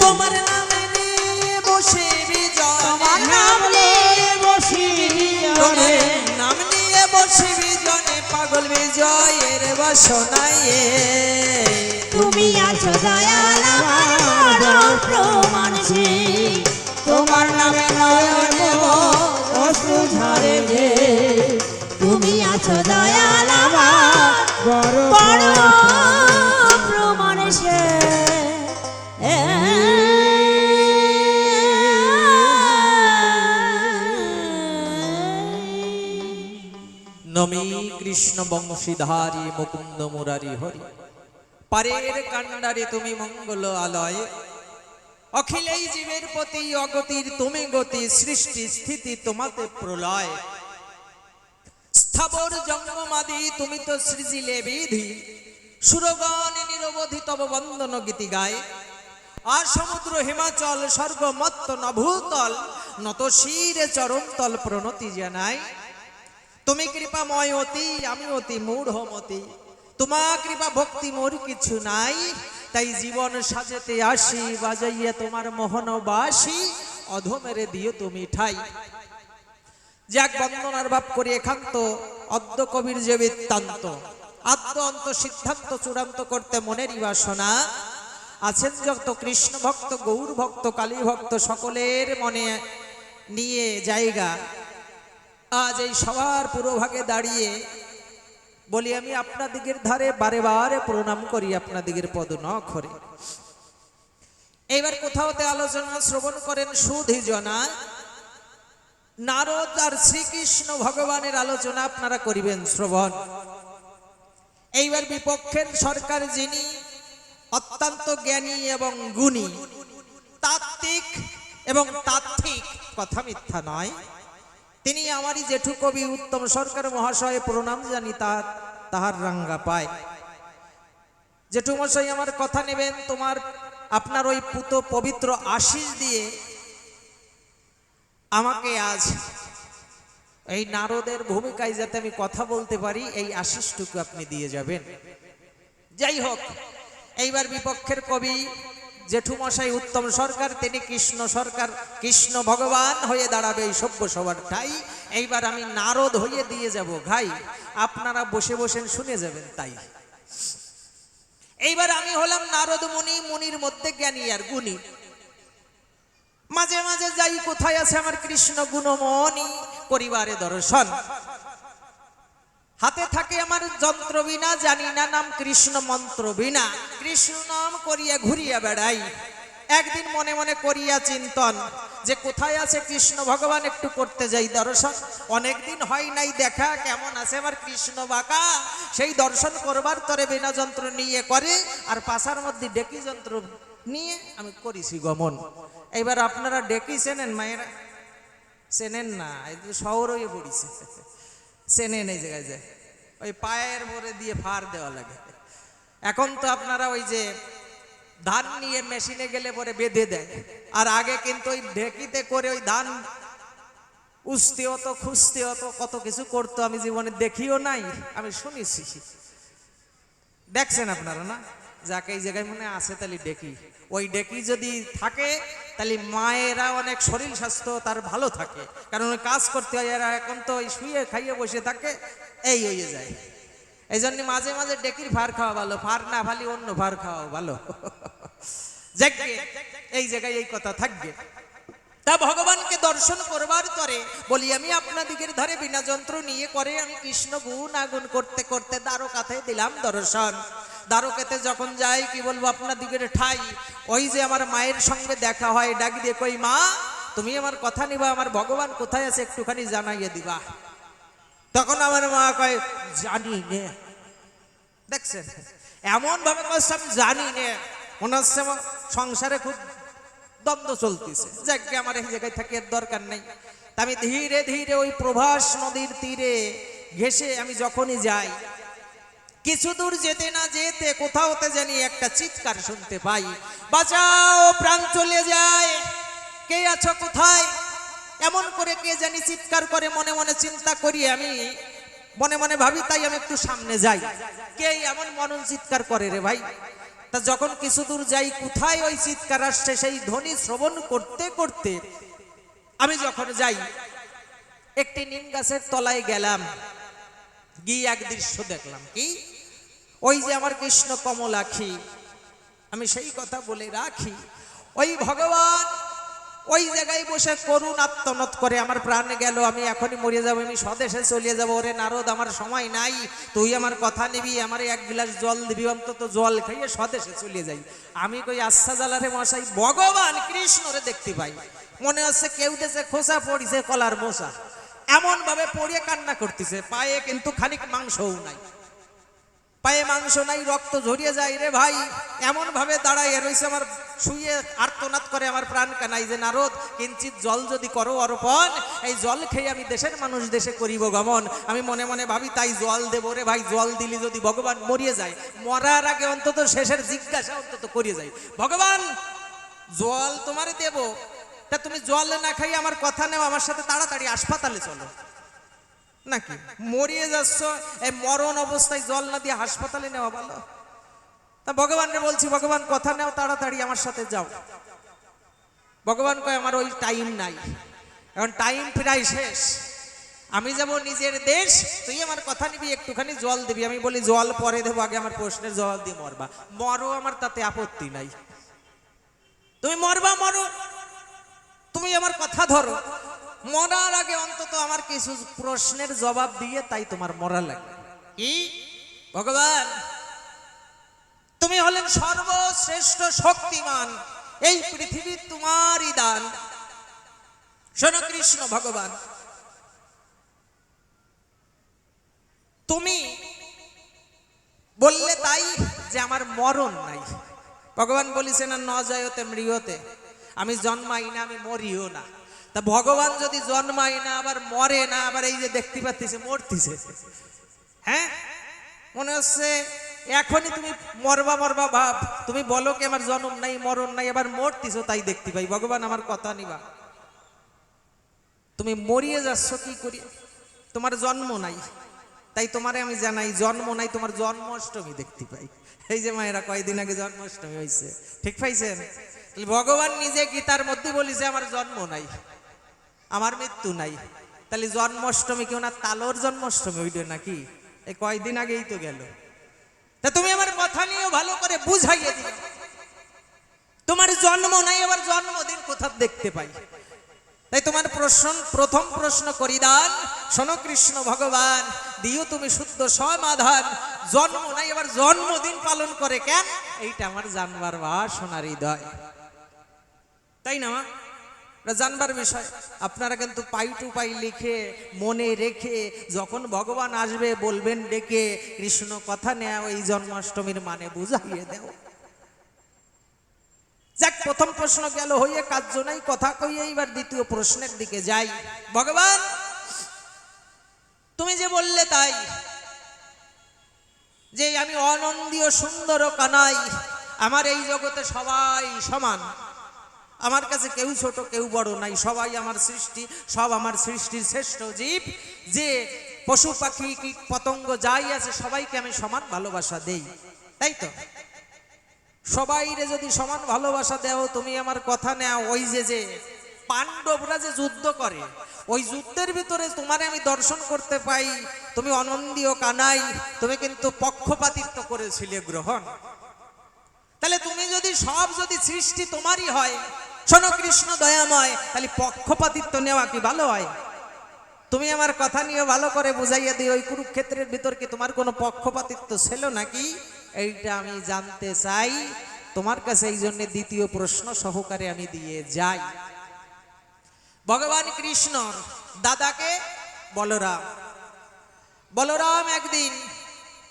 তোমার নামে নিয়ে বসে বিজয়ের বাসনায় তুমি আছো দয়াল আমার প্রমাণ সে তোমার নামে নয়ন অশ্রু ঝরে যে তুমি আছো দয়াল আমার বড় বড় প্রমাণ সে নমি কৃষ্ণ বংশীধারী মুকুন্দ মুরারি হরি পারের কান্ডারে তুমি মঙ্গল আলয় অখিলেই জীবের প্রতি অগতির তুমি গতি সৃষ্টি স্থিতি তোমাতে প্রলয় স্থাবর জঙ্গমাদি তুমি তো সৃজিলে বিধি সুরগণ নিরবধি তব বন্দন গীতি গায় আর সমুদ্র হিমাচল স্বর্গমত্ত নভূতল নত শিরে চরণতল প্রণতি জানাই তুমি কৃপাময় অতি আমি অতি মূঢ়মতি তোমা কৃপা ভক্তি মোর কিছু নাই তাই জীবন সাজেতে আসি বাজাইয়া তোমার মোহন বাসি অধমেরে দিও তুমি ঠাই যাক বন্দনার ভাব করি একান্ত অদ্য কবির যে বৃত্তান্ত আদ্য অন্ত সিদ্ধান্ত চূড়ান্ত করতে মনেরই বাসনা আছেন যত কৃষ্ণ ভক্ত গৌর ভক্ত কালী ভক্ত সকলের মনে নিয়ে জায়গা আজ এই সবার পুরোভাগে দাঁড়িয়ে বলি আমি আপনাদিগের ধারে বারে বারে প্রণাম করি আপনাদিগের পদ নখরে এইবার কোথাওতে আলোচনা শ্রবণ করেন সুধী জনা নারদ আর শ্রীকৃষ্ণ ভগবানের আলোচনা আপনারা করিবেন শ্রবণ এইবার বিপক্ষের সরকার যিনি অত্যন্ত জ্ঞানী এবং গুণী তাত্ত্বিক এবং তাত্ত্বিক কথা মিথ্যা নয় তিনি আমারই জেঠু কবি উত্তম সরকার মহাশয় প্রণাম জানি তাহার রাঙ্গা পায় জেঠু মশাই আমার কথা নেবেন তোমার আপনার ওই পুত পবিত্র আশীষ দিয়ে আমাকে আজ এই নারদের ভূমিকায় যাতে আমি কথা বলতে পারি এই আশীষটুকু আপনি দিয়ে যাবেন যাই হোক এইবার বিপক্ষের কবি জেঠুমশাই উত্তম সরকার তিনি কৃষ্ণ সরকার কৃষ্ণ ভগবান হয়ে দাঁড়াবে এই সভ্য সবার ঠাই এইবার আমি নারদ হয়ে দিয়ে যাব ঘাই আপনারা বসে বসে শুনে যাবেন তাই এইবার আমি হলাম নারদ মুনি মুনির মধ্যে জ্ঞানী আর গুণী মাঝে মাঝে যাই কোথায় আছে আমার কৃষ্ণ গুণমণি পরিবারে দর্শন হাতে থাকে আমার যন্ত্র বিনা জানি না নাম কৃষ্ণ মন্ত্র বিনা কৃষ্ণ নাম করিয়া ঘুরিয়া বেড়াই একদিন মনে মনে করিয়া চিন্তন যে কোথায় আছে কৃষ্ণ ভগবান একটু করতে যাই দর্শন অনেকদিন হয় নাই দেখা কেমন আছে আমার কৃষ্ণ বাঁকা সেই দর্শন করবার তরে বিনা যন্ত্র নিয়ে করে আর পাশার মধ্যে ডেকি যন্ত্র নিয়ে আমি করিছি গমন এইবার আপনারা ডেকি চেনেন মায়েরা চেনেন না এই শহর হয়ে পড়িছে চেনেন এই জায়গায় যায় ওই পায়ের ভরে দিয়ে ফার দেওয়া লাগে এখন তো আপনারা ওই যে ধান নিয়ে মেশিনে গেলে পরে বেঁধে দেয় আর আগে কিন্তু ওই ঢেকিতে করে ওই ধান উস্তে হতো খুঁজতে হতো কত কিছু করতো আমি জীবনে দেখিও নাই আমি শুনেছি দেখছেন আপনারা না যাকে এই জায়গায় মনে আছে তাহলে ডেকি ওই ডেকি যদি থাকে তাহলে মায়েরা অনেক শরীর স্বাস্থ্য তার ভালো থাকে কারণ ওই কাজ করতে হয় এরা এখন তো ওই শুয়ে খাইয়ে বসে থাকে এই হয়ে যায় এই জন্য মাঝে মাঝে ডেকির ভার খাওয়া ভালো ভার না ভালি অন্য ভার খাওয়া ভালো যাকে এই জায়গায় এই কথা থাকবে তা ভগবানকে দর্শন করবার তরে বলি আমি আপনাদিগের ধারে বিনা যন্ত্র নিয়ে করে আমি কৃষ্ণ গুণ আগুন করতে করতে দ্বারকাতে দিলাম দর্শন দ্বারকাতে যখন যাই কি বলবো আপনাদিগের ঠাই ওই যে আমার মায়ের সঙ্গে দেখা হয় ডাক দিয়ে কই মা তুমি আমার কথা নিবা আমার ভগবান কোথায় আছে একটুখানি জানাইয়ে দিবা তখন আমার মা কয় জানি নে দেখছেন এমন ভাবে কইছে আমি জানি নে মনে হচ্ছে আমার সংসারে খুব দ্বন্দ্ব চলতেছে যাকে আমার এই জায়গায় থাকি দরকার নেই আমি ধীরে ধীরে ওই প্রভাস নদীর তীরে ঘেসে আমি যখনই যাই কিছু দূর যেতে না যেতে কোথাওতে জানি একটা চিৎকার শুনতে পাই বাঁচাও প্রাণ চলে যায় কে আছো কোথায় এমন করে কে জানি চিৎকার করে মনে মনে চিন্তা করি আমি মনে মনে ভাবি তাই আমি একটু সামনে যাই কে এমন মনন চিৎকার করে রে ভাই তা যখন কিছু দূর যাই কোথায় ওই চিৎকার আসছে সেই ধ্বনি শ্রবণ করতে করতে আমি যখন যাই একটি নিম গাছের তলায় গেলাম গিয়ে এক দৃশ্য দেখলাম, কি ওই যে আমার কৃষ্ণ কমলাক্ষী, আমি সেই কথা বলে রাখি, ওই ভগবান ওই জায়গায় বসে করুণ আত্মনদ করে, আমার প্রাণ গেল, আমি এখনই মরে যাবো, আমি স্বদেশে চলে যাবো। ওরে নারদ, আমার সময় নাই, তুই আমার কথা নিবি, আমার এক গ্লাস জল দিবি, অন্তত জল খাইয়ে স্বদেশে চলে যাই। আমি কই আচ্ছা জ্বালারে মশাই, ভগবান কৃষ্ণরে দেখতে পাই, মনে হচ্ছে কেউ দেশে খোসা পড়িছে কলার মোসা, এমন ভাবে পড়িয়ে কান্না করতেছে। পায়ে কিন্তু খানিক মাংসও নাই, পায়ে মাংস নাই, রক্ত ঝরিয়ে যায় রে ভাই, এমন ভাবে দাঁড়াইয়া রয়েছে, আমার শুয়ে আর্তনাদ করে আমার প্রাণ কানাই যে নারদ, কিঞ্চিত জল যদি করো অর্পণ, এই জল খেয়ে আমি দেশের মানুষ দেশে করিব গমন। আমি মনে মনে ভাবি তাই জল দেবো রে ভাই, জল দিলি যদি ভগবান মরিয়ে যায়, মরার আগে অন্তত শেষের জিজ্ঞাসা অন্তত করিয়ে যায়, ভগবান জল তোমারে দেব, তা তুমি জল না খাই আমার কথা নেও, আমার সাথে তাড়াতাড়ি হাসপাতালে চলো। নাকি মরিয়ে যাচ্ছ, এই মরণ অবস্থায় জল না দিয়ে হাসপাতালে নেওয়া ভালো? তা ভগবানকে বলছি, ভগবান কথা নেও, তাড়াতাড়ি আমার সাথে যাও। ভগবান কয় আমার ওই টাইম নাই, এখন টাইম প্রায় শেষ, আমি যাব নিজের দেশ, তুই আমার কথা নিবি, একটুখানি জল দিবি। আমি বলি জল পরে দেবো, আগে আমার প্রশ্নের জবাব দিয়ে মরবা। মরো, আমার তাতে আপত্তি নাই, তুমি মরবা মরো, তুমি আমার কথা ধরো, মরার আগে অন্তত আমার কিছু প্রশ্নের জবাব দিয়ে তাই তোমার মরা লাগবে। কি ভগবান, তুমি হলেন সর্বশ্রেষ্ঠ শক্তিমান, এই পৃথিবী তোমারই দান। শোনো কৃষ্ণ ভগবান, তুমি বললে তাই যে আমার মরণ নাই। ভগবান বলেছে না, ন জয়তে মৃয়তে, আমি জন্মাই না, আমি মরিও না। তা ভগবান যদি জন্মাই না, আবার মরে না, আবার এই যে দেখতে পাচ্ছিস মরতিছে, হ্যাঁ মনে হচ্ছে এখনই তুমি মরবা মরবা ভাব, তুমি বলো কি আমার জন্ম নাই মরণ নাই, আবার মরতিছো তাই দেখতে পাই। ভগবান আমার কথা নিবা, তুমি মরিয়ে যাচ্ছ কি করি, তোমার জন্ম নাই, তাই তোমারে আমি জানাই জন্ম নাই, তোমার জন্মাষ্টমী দেখতে পাই। এই যে মায়েরা কয়েকদিন আগে জন্মাষ্টমী হয়েছে, ঠিক পাইছেন? ভগবান নিজে গীতার মধ্যে বলিছে আমার জন্ম নাই, আমার মৃত্যু নাই, তাহলে জন্মাষ্টমী কেউ না তালোর জন্মাষ্টমী হইল নাকি? এই কয়েকদিন আগেই তো গেল। তা তুমি আমার কথা নিয়েও ভালো করে বুঝাইয়ে দিও, তোমার জন্ম নাই, আবার জন্মদিন কোথাও দেখতে পাই। তাই তোমার প্রথম প্রশ্ন করি দান, শোনো কৃষ্ণ ভগবান, দিও তুমি শুদ্ধ সমাধান। জন্ম নাই, আবার জন্মদিন পালন করে কেন? এইটা আমার জানবার বাসনার হৃদয়, তাই না? জানবার বিষয়। আপনারা কিন্তু পাই টু পাই লিখে মনে রেখে যখন ভগবান আসবে বলবেন ডেকে, কৃষ্ণ কথা নেও, এই জন্মাষ্টমীর মানে বুঝাইয়ে দেও। যাক, প্রথম প্রশ্ন গেল হইয়ে, কার্য নাই কথা কইয়ে, এইবার দ্বিতীয় প্রশ্নের দিকে যাই। ভগবান তুমি যে বললে তাই, যে আমি অনন্দীয় সুন্দর কানাই, আমার এই জগতে সবাই সমান, আমার কাছে কেউ ছোট কেউ বড় নাই, সবাই আমার সৃষ্টি, সব আমার সৃষ্টির শ্রেষ্ঠ জীব, যে পশু পাখি কীট পতঙ্গ যাই আছে সবাইকে আমি সমান ভালোবাসা দেই, তাই তো? সবাইরে যদি সমান ভালোবাসা দেও, তুমি আমার কথা নেও, ওই যে পাণ্ডবরা যে যুদ্ধ করে, ওই যুদ্ধের ভিতরে তোমারে আমি দর্শন করতে পাই, তুমি অনন্দীয় কানাই, তুমি কিন্তু পক্ষপাতিত্ব করেছিলে গ্রহণ। তাহলে তুমি যদি সব যদি সৃষ্টি তোমারই হয়, শোনো কৃষ্ণ দয়াময়, তাহলে পক্ষপাতিত্ব নেওয়া কি ভালো হয়? তুমি আমার কথা নিয়ে ভালো করে বুঝাইয়া দিও, ওই কুরুক্ষেত্রের ভিতর কি তোমার কোনো পক্ষপাতিত্ব ছিল নাকি? এইটা আমি জানতে চাই তোমার কাছে, এই জন্য দ্বিতীয় প্রশ্ন সহকারে আমি দিয়ে যাই। ভগবান কৃষ্ণর দাদাকে বলরাম, বলরাম একদিন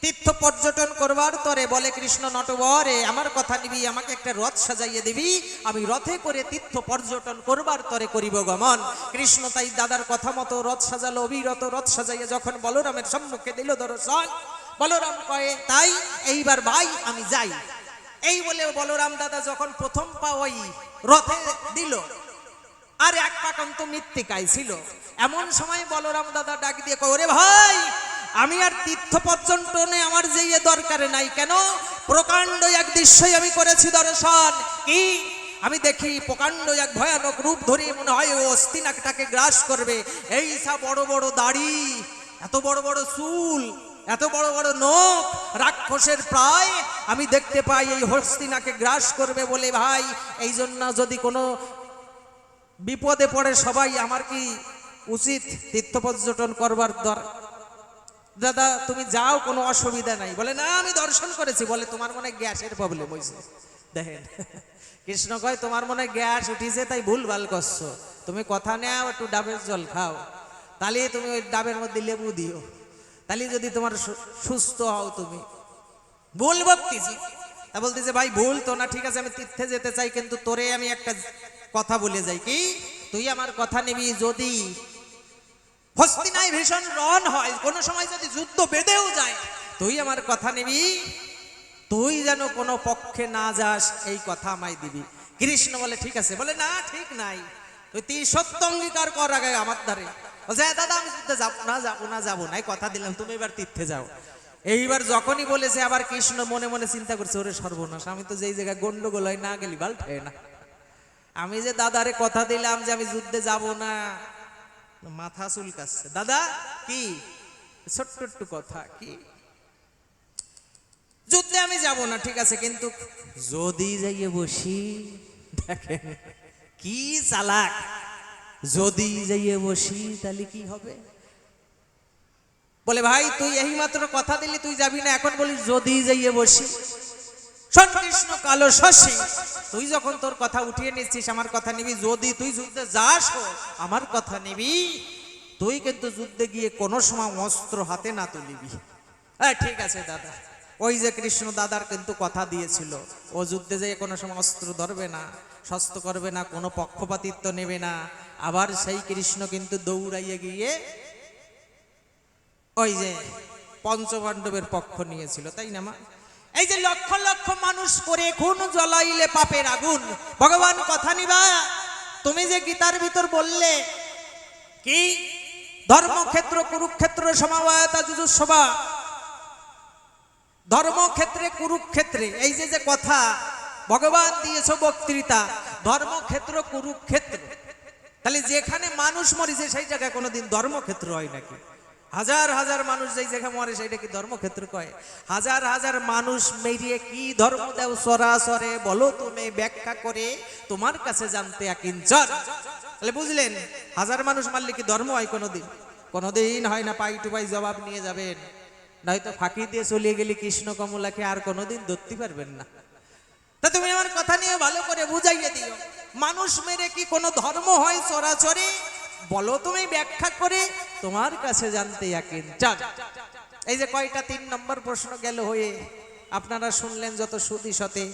তীর্থ পর্যটন করবার তরে বলে, কৃষ্ণ নটবরে আমার কথা নিবি, আমাকে একটা রথ সাজাইয়ে দিবি, আমি রথে করে তীর্থ পর্যটন করবার তরে করিব গমন। কৃষ্ণ তাই দাদার কথা মতো রথ সাজালো, অবিরত রথ সাজাইয়া যখন বলরামের সম্মুখে দিল দর্শন, বলরাম কয়ে তাই এইবার ভাই আমি যাই। এই বলে বলরাম দাদা যখন প্রথম পা ওই রথে দিল, আর এক পা কিন্তু মৃত্তিকায় ছিল, এমন সময় বলরাম দাদা ডাক দিয়ে কয়, ওরে ভাই, আমি আর তীর্থ পর্যটনে আমার যে দরকার নাই, কেন? প্রকাণ্ড এক দৃশ্যই আমি করেছি দর্শন। কি? আমি দেখি প্রকাণ্ড এক ভয়ানক রূপ ধরে মনে হয় ও হস্তিনাকটাকে গ্রাস করবে, এই সব বড় বড় দাড়ি, এত বড় বড় চুল, এত বড় বড় নখ, রাক্ষসের প্রায় আমি দেখতে পাই এই হস্তিনাকে গ্রাস করবে বলে ভাই, এই জন্য যদি কোনো বিপদে পড়ে সবাই আমার কি উচিত তীর্থ পর্যটন করবার দাদা তুমি যাও, কোনো অসুবিধা নাই। বলে না আমি দর্শন করেছি। বলে তোমার মনে হয় গ্যাসের প্রবলেম হয়েছে। দেখেন কৃষ্ণ কয় তোমার মনে হয় গ্যাস উঠিছে তাই ভুল ভাল করছো, তুমি কথা নেও, একটু ডাবের জল খাও, তাহলে তুমি ওই ডাবের মধ্যে লেবু দিও, তাহলে যদি তোমার সুস্থ হও তুমি। ভুল বকতেছি। তা বলতেছে ভাই ভুল তো না, ঠিক আছে আমি তীর্থে যেতে চাই, কিন্তু তোরে আমি একটা কথা বলে যাই, কি তুই আমার কথা নিবি, যদি হস্তিনায় ভীষণ রণ হয়, কোনো সময় যদি যুদ্ধ বেঁধেও যায়, তুই আমার কথা নিবি, তুই যেন কোনো পক্ষে না যাস, এই কথা আমায় দিবি। কৃষ্ণ বলে ঠিক আছে। বলে না ঠিক নাই, তুই সত্য অঙ্গীকার কর আগে আমার দ্বারে। বলছে দাদা আমি যুদ্ধে যাবো না, যাবো না, যাবো না, এই কথা দিলাম, তুমি এবার তীর্থে যাও। এইবার যখনই বলেছে আবার কৃষ্ণ মনে মনে চিন্তা করছে, ওরে সর্বনাশ, আমি তো যেই জায়গায় গন্ডগোল হয় না গেলি বাল ঠেয় না, আমি যে দাদারে কথা দিলাম যে আমি যুদ্ধে যাব না, মাথা চুলকাচ্ছে। দাদা কি ছোট্ট একটু কথা, কি যুদ্ধে আমি যাব না, ঠিক আছে, কিন্তু যদি যাইয়ে বসি, দেখেন কি চালাক, যদি যাইয়ে বসি তাহলে কি হবে? বলে ভাই তুই এই মাত্র কথা দিলি তুই যাবি না, এখন বলিস যদি যাইয়ে বসি। শোন কৃষ্ণ কালো শশী, তুই যখন তোর কথা উঠিয়ে নিচ্ছিস আমার কথা নিবি, যদি তুই যুদ্ধে যাস আমার কথা নিবি, তুই কিন্তু যুদ্ধে গিয়ে কোনো সময় অস্ত্র হাতে না তুলিবি। হ্যাঁ ঠিক আছে দাদা। ওই যে কৃষ্ণ দাদার কিন্তু কথা দিয়েছিল, ও যুদ্ধে যেয়ে কোনো সময় অস্ত্র ধরবে না, শস্ত্র করবে না, কোনো পক্ষপাতিত্ব নেবে না। আবার সেই কৃষ্ণ কিন্তু দৌড়াইয়ে গিয়ে ওই যে পঞ্চপাণ্ডবের পক্ষ নিয়েছিল, তাই না মা? এই যে লক্ষ লক্ষ মানুষ করে খুন জ্বলাইলে পাপের আগুন, ভগবান কথা নিবা। তুমি যে গীতার ভিতর বললে কি ধর্মক্ষেত্র কুরুক্ষেত্র সমবায়তা যুজুৎসবা, ধর্মক্ষেত্রে কুরুক্ষেত্রে, এই যে যে কথা ভগবান দিয়েছে বক্তৃতা, ধর্মক্ষেত্র কুরুক্ষেত্র, তাহলে যেখানে মানুষ মরিছে সেই জায়গায় কোনোদিন ধর্মক্ষেত্র হয় নাকি? হাজার হাজার মানুষ যেই জায়গায় মরে সেইটা কি ধর্মক্ষেত্র কয়? হাজার হাজার মানুষ মেরিয়ে কি ধর্ম দেও সরাসরে, বলো তুমি ব্যাখ্যা করে, তোমার কাছে জানতে আকিঞ্চন। তাহলে বুঝলেন, হাজার মানুষ মারলে কি ধর্ম হয়? কোনোদিন কোনোদিন হয় না। পাই টু পাই জবাব নিয়ে যাবেন, নয়তো ফাঁকি দিয়ে চলে গেলে কৃষ্ণ কমলাকে আর কোনোদিন ধরতে পারবেন না। তা তুমি আমার কথা নিয়ে ভালো করে বুঝাইয়ে দিও, মানুষ মেরে কি কোনো ধর্ম হয় সরাসরি? বলো তুমি ব্যাখ্যা করে, তোমার কাছে জানতে আকিঞ্চন। এই যে কয়টা 3 নম্বর প্রশ্ন গেল হয়ে, আপনারা শুনলেন যত সুদি সতে।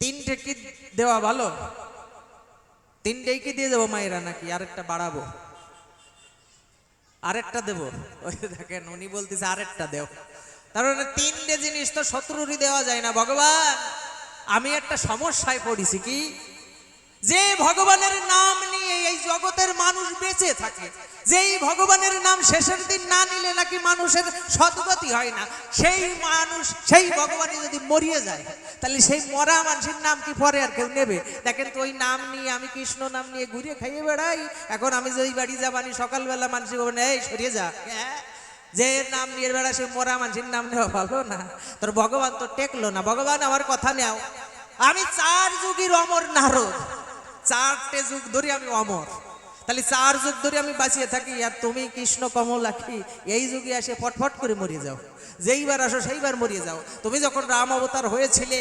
3টে কি দেওয়া ভালো? 3টেই কি দিয়ে দেবো মায়েরা, নাকি আরেকটা বাড়াবো? আরেকটা দেবো? ওই দেখেন উনি বলতেছে আরেকটা দেও। তার মানে 3টে জিনিস তো শত্রুরই দেওয়া যায় না। ভগবান আমি একটা সমস্যায় পড়েছি, কি যে ভগবানের নাম নিয়ে এই জগতের মানুষ বেঁচে থাকে, যেই ভগবানের নাম শেষের দিন না নিলে নাকি মানুষের সদ্গতি হয় না, সেই মানুষ সেই ভগবানই যদি মরিয়ে যায়, তাহলে সেই মরা মানুষের নাম কি পরে আর কেউ নেবে? দেখেন তো ওই নাম নিয়ে আমি কৃষ্ণ নাম নিয়ে ঘুরে খাইয়ে বেড়াই, এখন আমি যদি বাড়ি যাবানি সকালবেলা মানুষ বলবেন এই সরিয়ে যা, যে নাম নিয়ে বেড়া সেই মরা মানুষের নাম নেওয়া ভালো না। তোর ভগবান তো টেকলো না। ভগবান আমার কথা নেও, আমি 4 যুগের অমর নারদ, 4টে যুগ ধরে আমি অমর, তাহলে 4 যুগ ধরে আমি বাঁচিয়ে থাকি, আর তুমি কৃষ্ণ কমলা কি এই যুগে এসে ফটফট করে মরিয়ে যাও, যেইবার আসো সেইবার মরিয়ে যাও। তুমি যখন রাম অবতার হয়েছিলে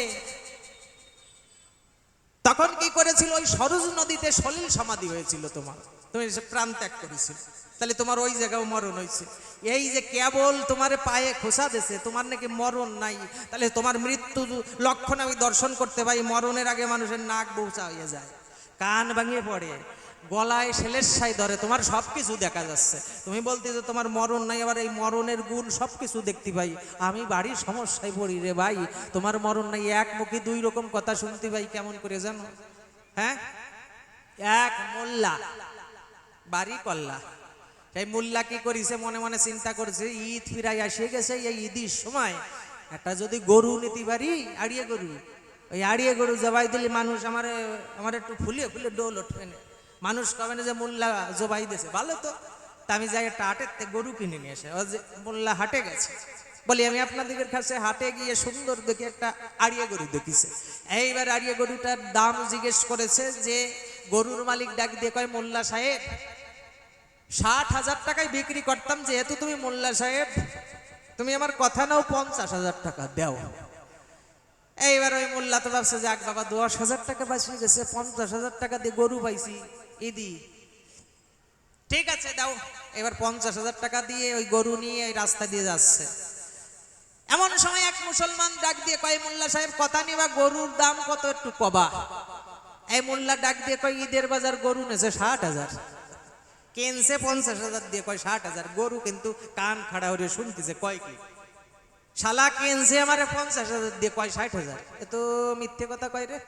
তখন কি করেছিল? ওই সরজ নদীতে সলিল সমাধি হয়েছিল তোমার, তুমি প্রাণ ত্যাগ করেছিল, তাহলে তোমার ওই জায়গায় মরণ হয়েছে। এই যে কেবল তোমার পায়ে খোসা দিয়েছে, তোমার নাকি মরণ নাই, তাহলে তোমার মৃত্যু লক্ষণ আমি দর্শন করতে পাই। মরণের আগে মানুষের নাক বউচা হয়ে যায়, কান ভাঙিয়ে পড়ে, গলায় সেলের ধরে, তোমার সবকিছু দেখা যাচ্ছে। তুমি বলতে যে তোমার মরণ নাই, আবার এই মরণের গুণ সবকিছু দেখতে পাই। আমি বাড়ির সমস্যায় পড়ি রে ভাই, তোমার মরণ নাই, এক মুখে 2 রকম কথা শুনতে পাই। কেমন করে জানো? হ্যাঁ, এক মোল্লা বাড়ি কল্লা, সেই মোল্লা কি করেছে, মনে মনে চিন্তা করছে ঈদ ফিরাই আসিয়ে গেছে, এই ঈদের সময় একটা যদি গরু নিতে পারি, আড়িয়ে গরু, ওই আড়িয়ে গরু জবাই দিলে মানুষ আমার একটু ফুলে ফুলে ডোল ওঠে, মানুষ কবে না যে মোল্লা জবাই দিয়েছে, ভালো তো। তা আমি যাই একটা হাটের থেকে গরু কিনে নিয়ে এসে ও যে মোল্লা হাটে গেছে, বলি আমি আপনাদের কাছে হাটে গিয়ে সুন্দর দেখে একটা আড়িয়া গরু দেখিছে। এইবার আড়িয়া গরুটার দাম জিজ্ঞেস করেছে, যে গরুর মালিক ডাক দিয়ে কয়, মোল্লা সাহেব 60,000 টাকায় বিক্রি করতাম, যেহেতু তুমি মোল্লা সাহেব তুমি আমার কথা নাও, 50,000 টাকা দাও। এইবার ওই মোল্লা তো ভাবছে, যাক বাবা 10,000 টাকা বাঁচিয়ে গেছে, 50,000 টাকা দিয়ে গরু পাইছি, ইদি ঠিক আছে দাও। এবার 50,000 টাকা দিয়ে ওই গরু নিয়ে ওই রাস্তা দিয়ে যাচ্ছে। এমন সময় এক মুসলমান ডাক দিয়ে কয়, মোল্লা সাহেব কথা নিবা, গরুর দাম কত একটু কবা। এই মোল্লা ডাক দিয়ে কয়, ঈদের বাজার গরু নেছে 60,000, কেনছে 50,000 দিয়ে, কয় 60,000। গরু কিন্তু কান খাড়া হয়ে শুনতেছে, কয় কি শালা কেনছে আমারে 50,000 দিয়ে, কয় 60,000। এ তো মিথ্যে কথা কয় রে।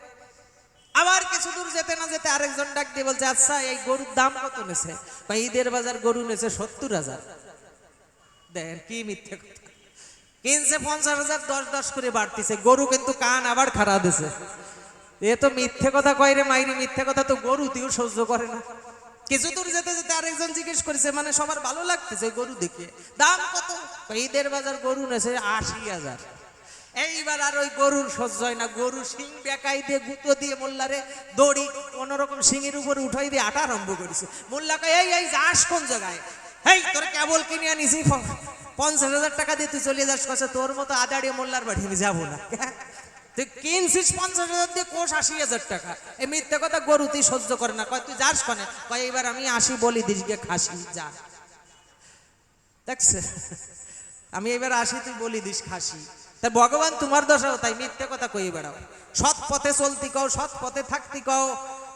আবার কিছু দূর যেতে না যেতে আরেকজন ডাক দিয়ে বলছে, আচ্ছা এই গরুর দাম কত নেছে? কয় ঈদের বাজার গরু নেছে 70,000। দেখেন কি মিথ্যে কথা, কিনছে 50,000, 10 করে বাড়তিছে, গরু কিন্তু কান আবার খাড়া দিছে। এ তো মিথ্যে কথা কয় রে মাইরি, মিথ্যে কথা তো গরু দিও সহ্য করে না। কিছু দূর যেতে যেতে আরেকজন জিজ্ঞেস করেছে, মানে সবার ভালো লাগতেছে গরু দেখে, দাম কত? ঈদের বাজার গরু নেছে 80,000। এইবার আর ওই গরুর সহ্য হয় না, গরু শিং বেকাই দিয়ে গুঁতো দিয়ে মোল্লারে দড়ি কোনোরকম শিঙের উপরে উঠাই দিয়ে আটা আরম্ভ করেছে। মোল্লা কয়, এই যাস কোন জায়গায়? হেই তোর কেবল কিনে আনিছি 50,000 টাকা দিয়ে তুই চলে যাস, কাছে তোর মতো আদাড়িয়ে মোল্লার বাড়ি আমি যাবো না। তুই কিনছিস 50,000 দিয়ে, কোষ 80,000 টাকা। এই মিথ্যে কথা গরু তুই সহ্য করে না। কয় তুই যাস কনে? কয় এবার আমি আসি বলি দিস গিয়ে খাসি যা। দেখছে, আমি এবার আসি তুই বলি দিস খাসি। তাই ভগবান তোমার দশাও তাই মিথ্যে কথা কই বেড়াও। সৎ পথে চলতি কও, সৎ পথে থাকতি কও,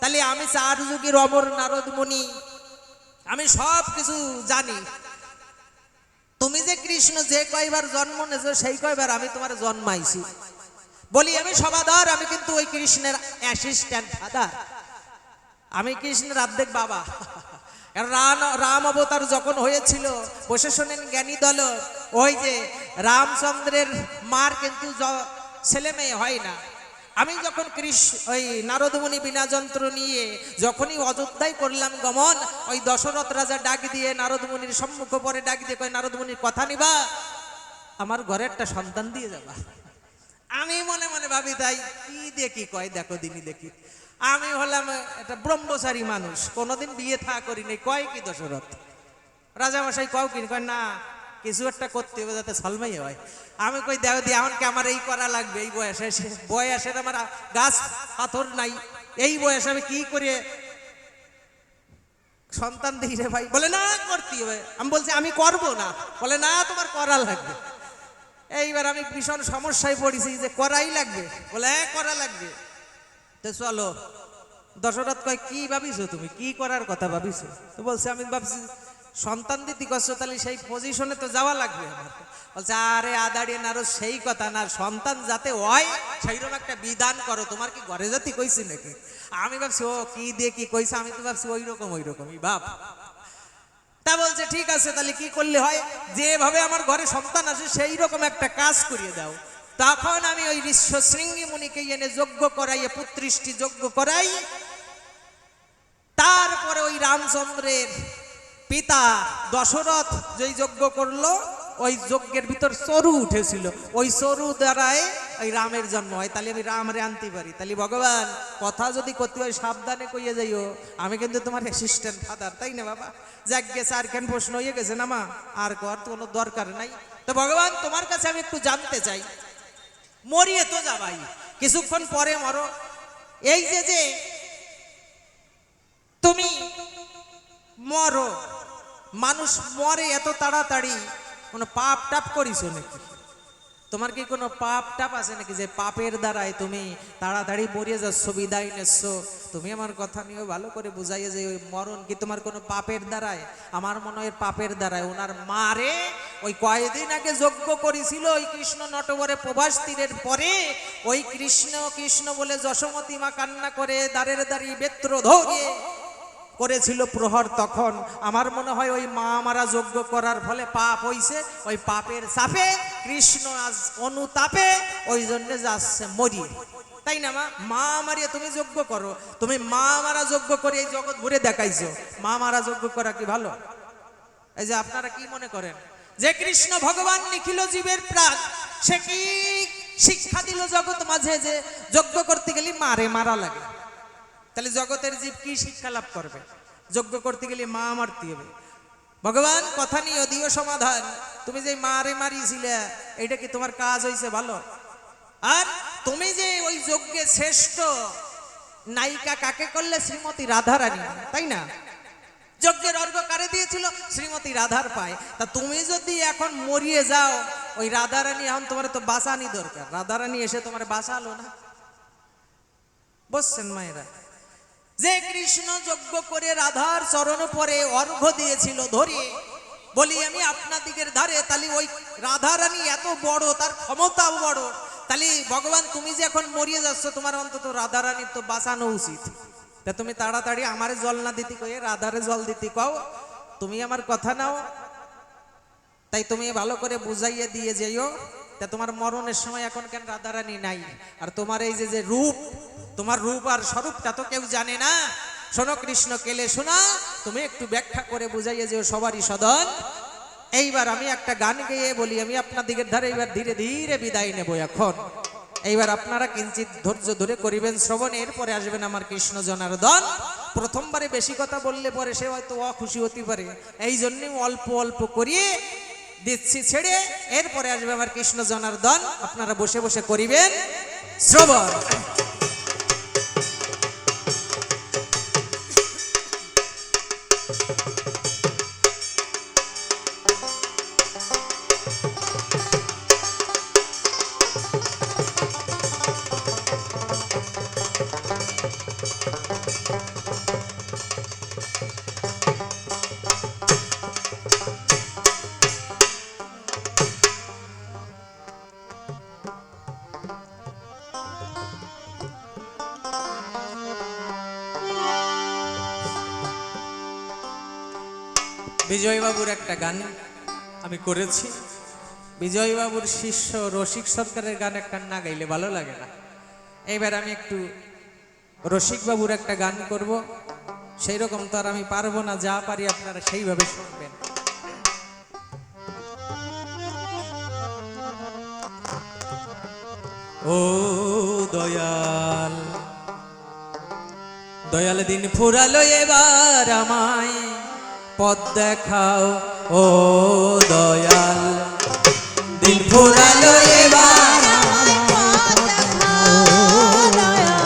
তাহলে আমি 4 যুগের অমর নারদ মুনি, আমি সব কিছু জানি। তুমি যে কৃষ্ণ যে কয়বার জন্ম নেছো সেই কয়বার আমি তোমার জন্মাইছি। বলি আমি সবাদার, আমি কিন্তু ওই কৃষ্ণের অ্যাসিস্ট্যান্ট ফাদার, আমি কৃষ্ণের অর্ধেক বাবা। রাম অবতার যখন হয়েছিল, বসে শোনেন জ্ঞানী দল, ওই যে রামচন্দ্রের মার কিন্তু ছেলে মেয়ে হয় না। আমি যখন ওই নারদমুনি বিনা যন্ত্র নিয়ে যখনই অযোধ্যায় করলাম গমন, ওই দশরথ রাজা ডাক দিয়ে নারদমুনির সম্মুখ পরে ডাক দিয়ে কয়, নারদমুনির কথা নিবা, আমার ঘরে একটা সন্তান দিয়ে যাবা। আমি মনে মনে ভাবি, তাই কি দেখি কয়, দেখো দিনই দেখি, আমি হলাম একটা ব্রহ্মচারী মানুষ, কোনোদিন বিয়ে থা করিনি। কয় কি দশরথ রাজামশাই কও কি? কয় না, কিছু একটা করতে হবে যাতে সালমাই হয়। আমি কই দেও দি এমনকি আমার এই করা লাগবে, এই বয়সের আমার গাছ পাথর নাই, এই বয়সে আমি কি করে সন্তান দিই রে ভাই? বলে না করতে হবে। আমি বলছি আমি করব না, বলে না তোমার করা লাগবে। এইবার আমি ভীষণ সমস্যায় পড়েছি যে করাই লাগবে, বলে করা লাগবে। তো চলো। দশরথ কয়, কি ভাবিছো তুমি, কি করার কথা ভাবিছো? তো বলছে আমি ভাবছি সন্তান দিতে করছো, তাহলে সেই পজিশনে তো যাওয়া লাগবে আমার। বলছে আরে আদাড়িয়ে নারদ, সেই কথা না, সন্তান যাতে হয় সেইরকম একটা বিধান করো। তোমার কি ঘরে জাতি কইছি নাকি? আমি ভাবছি ও কি দিয়ে কি কইছে, আমি তো ভাবছি ওই রকমই ভাব। তা বলছে ঠিক আছে, তাহলে কি করলে হয়? যেভাবে আমার ঘরে সন্তান আসে সেই রকম একটা কাজ করিয়ে দাও। তখন আমি ওই ঋষ্য শৃঙ্গি মুনিকে এনে যজ্ঞ করাইয়ে পুত্রিষ্টি যজ্ঞ করাই। তারপরে ওই রামচন্দ্রের পিতা দশরথ যেই যজ্ঞ করলো, ওই যজ্ঞের ভিতর চরু উঠেছিল, ওই চরু দ্বারাই ওই রামের জন্ম হয়। তাহলে আমি রামরে আনতে পারি। তাহলে ভগবান কথা যদি করতে হয় সাবধানে কইয়ে যাইও, আমি কিন্তু তোমার অ্যাসিস্ট্যান্ট ফাদার, তাই না বাবা? যাক গেছে, আর কেন প্রশ্ন হয়ে গেছে না মা, আর কর তো কোনো দরকার নাই। তো ভগবান তোমার কাছে আমি একটু জানতে চাই, মরিয়ে তো যাবাই, কিছুক্ষণ পরে মরো, এই যে তুমি মরো, মানুষ মরে এত তাড়াতাড়ি, কোনো পাপ টাপ করিছো নাকি? তোমার কি কোনো পাপ টাপ আছে নাকি যে পাপের দ্বারাই তুমি তাড়াতাড়ি মরিয়ে যাচ্ছ, বিদায় নিচ্ছ? তুমি আমার কথা নিয়ে ভালো করে বুঝাইয়ে যে ওই মরণ কি তোমার কোনো পাপের দ্বারায়? আমার মনে হয় পাপের দ্বারায়। ওনার মারে ওই কয়েকদিন আগে যজ্ঞ করেছিল, ওই কৃষ্ণ নটবরে প্রভাস তীরের পরে ওই কৃষ্ণ বলে যশোমতী মা কান্না করে দাঁড়ের দাঁড়িয়ে বেত্র ধরে করেছিল প্রহর। তখন আমার মনে হয় ওই মা মারা যজ্ঞ করার ফলে পাপ হইছে, ওই পাপের চাপে কৃষ্ণ আজ অনুতাপে ওই জন্য যাচ্ছে মরিয়ে, তাই না মা? মা মারিয়ে তুমি যজ্ঞ করো, তুমি মা মারা যজ্ঞ করে এই জগৎ ঘুরে দেখাইছো, মা মারা যজ্ঞ করা কি ভালো? এই যে আপনারা কি মনে করেন যে কৃষ্ণ ভগবান নিখিল জীবের প্রাণ, সে কি শিক্ষা দিল জগৎ মাঝে যে যজ্ঞ করতে গেলে মারা লাগে? তাহলে জগতের জীব কি শিক্ষা লাভ করবে? যজ্ঞ করতে গেলে মারতে হবে। ভগবান কথা নিয়ে দিও সমাধান। তুমি যে মারিয়েছিলে, এইটা কি তোমার কাজ হয়েছে ভালো? আর তুমি যে ওই যজ্ঞে শ্রেষ্ঠ নায়িকা কাকে করলে? শ্রীমতী রাধারানী, তাই না? যজ্ঞের অর্ঘ্য কারে দিয়েছিল? শ্রীমতী রাধার পায়। তা তুমি যদি এখন মরিয়ে যাও, ওই রাধারানী এখন তোমার তো বাঁচানি দরকার। রাধারানী এসে তোমার বাঁচালো না। বুঝছেন মায়েরা? যে কৃষ্ণ যজ্ঞ করে রাধার চরণ পরে অর্ঘ্য দিয়েছিল ধরে, বলি আমি আপনাদিগের ধারে, তাহলে ওই রাধারানী এত বড়, তার ক্ষমতাও বড়। তাহলে ভগবান তুমি যে এখন মরিয়ে যাচ্ছ, তোমার অন্তত রাধারানীর তো বাঁচানো উচিত। তা তুমি তাড়াতাড়ি আমারে জল না দিতে কয়ে রাধারে জল দিতে কও। তুমি আমার কথা নাও, তাই তুমি ভালো করে বুঝাইয়ে দিয়ে যেও। তা তোমার মরণের সময় এখন কেন রাধারানী নাই? আর তোমার এই যে রূপ, তোমার রূপ আর স্বরূপটা তো কেউ জানে না। শোনো কৃষ্ণ কেলে শোনা, তুমি একটু ব্যাখ্যা করে বুঝাইয়ে যেও সবারই সদন। এইবার আমি একটা গান গেয়ে বলি, আমি আপনাদিগের ধারে এইবার ধীরে ধীরে বিদায় নেব এখন। এইবার আপনারা কিঞ্চিত ধৈর্য ধরে করিবেন শ্রবণ, এরপরে আসবেন আমার কৃষ্ণ জনার্দন। প্রথমবারে বেশি কথা বললে পরে সে হয়তো অখুশি হতে পারে, এই জন্যই অল্প অল্প করিয়ে দিচ্ছি ছেড়ে। এরপরে আসবে আমার কৃষ্ণ জনার্দন, আপনারা বসে বসে করিবেন শ্রবণ। বিজয়বাবুর একটা গান আমি করেছি। বিজয়বাবুর শিষ্য রসিক সরকারের গান একটা না গাইলে ভালো লাগে না। এইবার আমি একটু রসিকবাবুর একটা গান করব। সেই রকম তো আর আমি পারবো না, যা পারি আপনারা সেইভাবে শুনবেন। ও দয়াল, দয়াল দিন ফুরালো এবার আমায় পথ দেখাও। ও দয়াল দিন ফুরালো এবার আমায় পথ দেখাও দয়াল,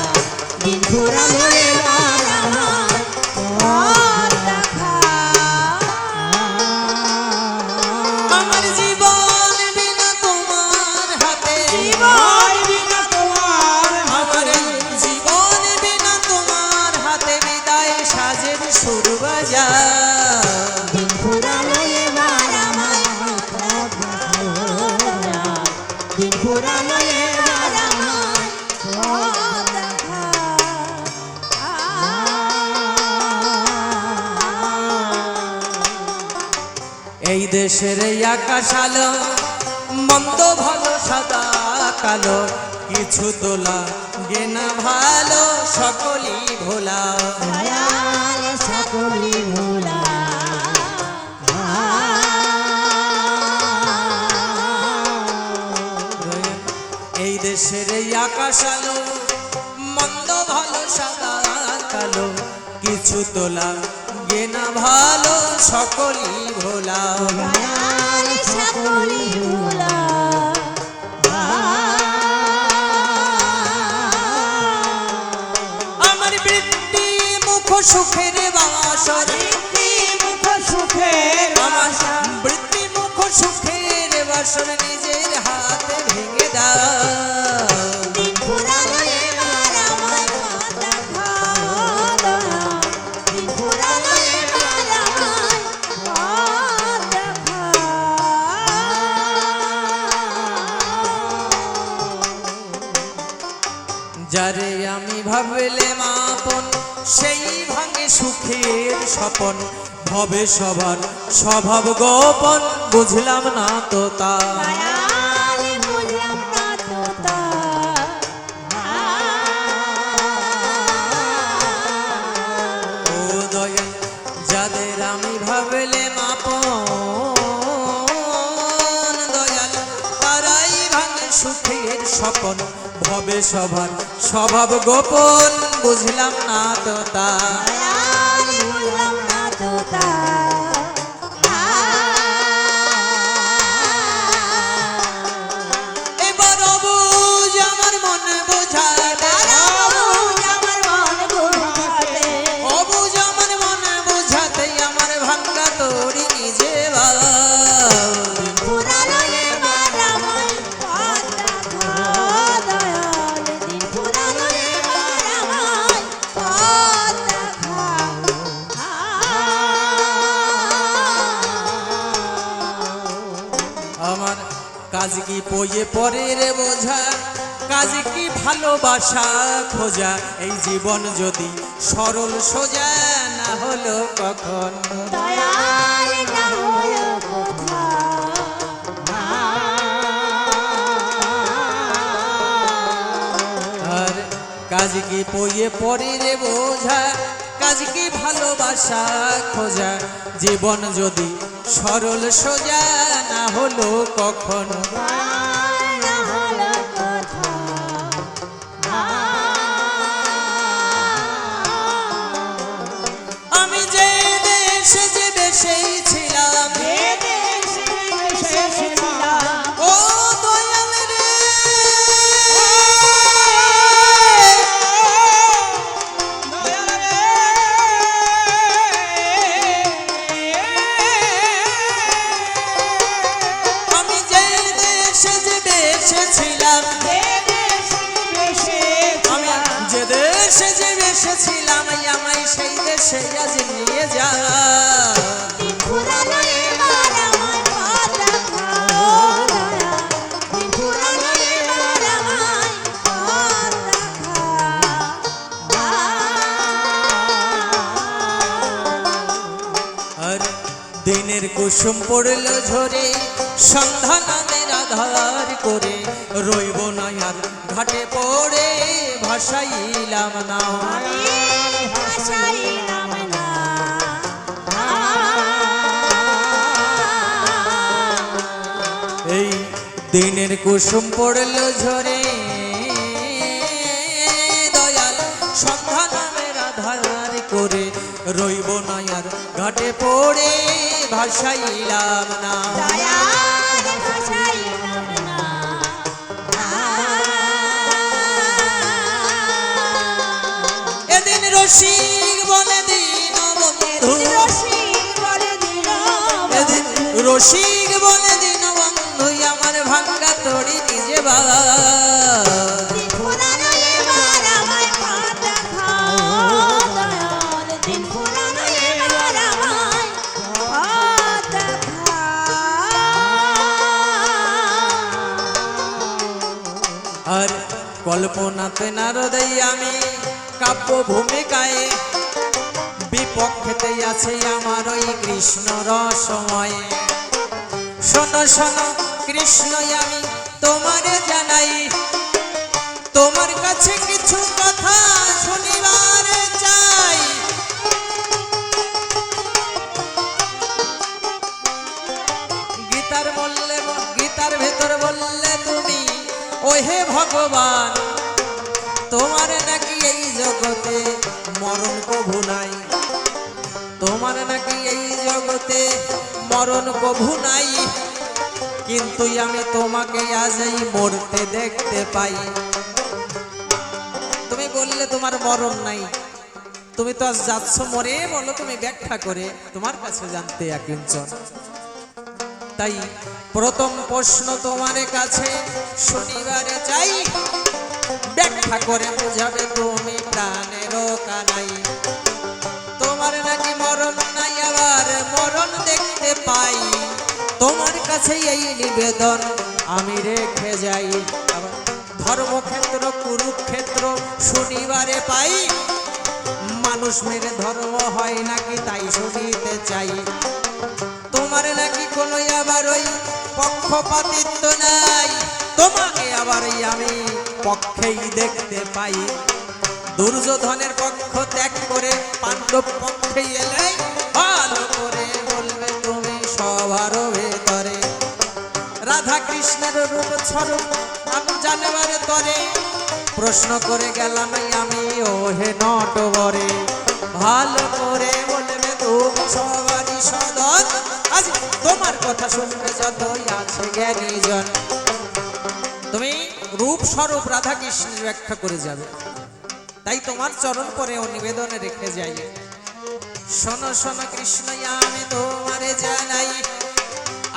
দিন ফুরালো এবার আমায় পথ দেখাও। আমার জীবন বিনা তোমার হাতে, জীবন বিনা তোমার আমার জীবন বিনা তোমার হাতে বিদায় সাজের সুর বাজা। দিন ফুরালো এবার আমায় পথ দেখাও দয়াল, দিন ফুরালো এবার আমায় পথ দেখাও। এই দেশের এই আকাশ আলো, মন্দ ভালো সাদা কালো, কিছু তোলা গেনা ভালো, সকলই ভোলা। দয়াল সকলি ভোলা। এই দেশের এই আকাশ আলো, মন্দ ভালো সাদা কালো, কিছু তোলা গেনা ভালো, সকলই ভোলা। দয়াল সকলি ভোলা। আমার বৃত্তি মুখ সুখের বাসর, মুখ সুখের আমার বাসা, বৃত্তি মুখ সুখের বাসর নিজের হাতে ভেঙে দাও। দিন ফুরালো এবার আমায় পথ দেখাও দয়াল, দিন ফুরালো এবার আমায় পথ দেখাও। যারে আমি ভাবলে মাপন, সেই ভাঙে সুখের স্বপন। ভবে সবার স্বভাব গোপন, বুঝলাম না তো তা। দয়াল বুঝলাম না তো তা। ও দয়াল যাদের আমি ভাবলে মাপন দয়াল তারাই ভাঙে সুখের স্বপন ভবে সবার স্বভাব গোপন বুঝলাম না তো তা দয়াল বুঝলাম না তো তা এবার অবুঝ আমার মন বোঝাতে অবুঝ আমার মন বোঝাতে আমার ভাঙ্গা তোরি নিজে আমার কাজ কি পয়ে পরে রে বোঝা কাজ কি ভালোবাসা খোঁজা এই জীবন যদি সরল সোজা না হলো কখন আর কাজ কি পয়ে পরে রে বোঝা কাজ কি ভালোবাসা খোঁজা জীবন যদি সরল সোজা না হলো কখন আমি যে দেশে যে দেশেই ছিলাম ও দয়াল রে আমি যে দেশে যে দেশে ছিলাম আমি যে দেশে যে দেশে ছিলাম আমায় সেই দেশে আজ নিয়ে যা আর দিনের কুসুম পড়লো ঝরে সন্ধ্যা নামের আধার করে রইব না আর ঘাটে পড়ে ভাসাইলাম না এই দিনের কুসুম পড়লো ঝরে দয়াল সন্ধ্যা নামের আধার করে রইব না আর ঘাটে পড়ে ভাসাইলাম না এদিন রসিক বলে দিন বন্ধু এদিন রসিক বলে দিন বন্ধু আমার ভাঙ্গা তোড়ি নিজে বাবা আর কল্পনাতে নারদে আমি কাব্য ভূমিকায় বিপক্ষেতে আছে আমার ওই কৃষ্ণ রসময় শোনো শোনো কৃষ্ণ আমি তোমারে জানাই তোমার কাছে কিছু কথা শুনিবার চাই গীতার ভেতর বললে তুমি ওহে ভগবান তোমার নাকি এই জগতে মরণ কভু নাই তোমার নাকি এই জগতে মরণ কভু নাই কিন্তু আমি তোমাকে আজই মরতে দেখতে পাই তুমি বললে তোমার মরণ নাই তুমি তো আজ যাচ্ছ মরে বলো তুমি ব্যাখ্যা করে তোমার কাছে জানতে কিঞ্চন তাই প্রথম প্রশ্ন তোমার কাছে শনিবারে চাই ব্যাখ্যা করে বোঝাবে তুমি প্রাণের কানাই তোমার নাকি মরণ নাই আবার মরণ দেখতে পাই তোমার কাছে এই নিবেদন আমি রেখে যাই আবার ধর্মক্ষেত্র কুরুক্ষেত্র শনিবারে পাই মানুষ মেরে ধর্ম হয় নাকি তাই শুনিতে চাই তোমার নাকি কোনো আবার ওই পক্ষপাতিত্ব নাই তোমাকে আবার আমি পক্ষেই দেখতে পাই দুর্যোধনের পক্ষ ত্যাগ করে পাণ্ডব পক্ষে এলে ভালো স্বরূপ আমি জানবার তরে প্রশ্ন করে গেলাম আমি ও হে নটবরে ভালো করে বলবে তুমি সবারই সদন আজ তোমার কথা শুনবে যতই আছে জ্ঞানীজন তুমি রূপ স্বরূপ রাধা কৃষ্ণের ব্যাখ্যা করে যাবে তাই তোমার চরণ পরে ও নিবেদনে রেখে যাই শোনো শোনো কৃষ্ণ আমি তোমারে জানাই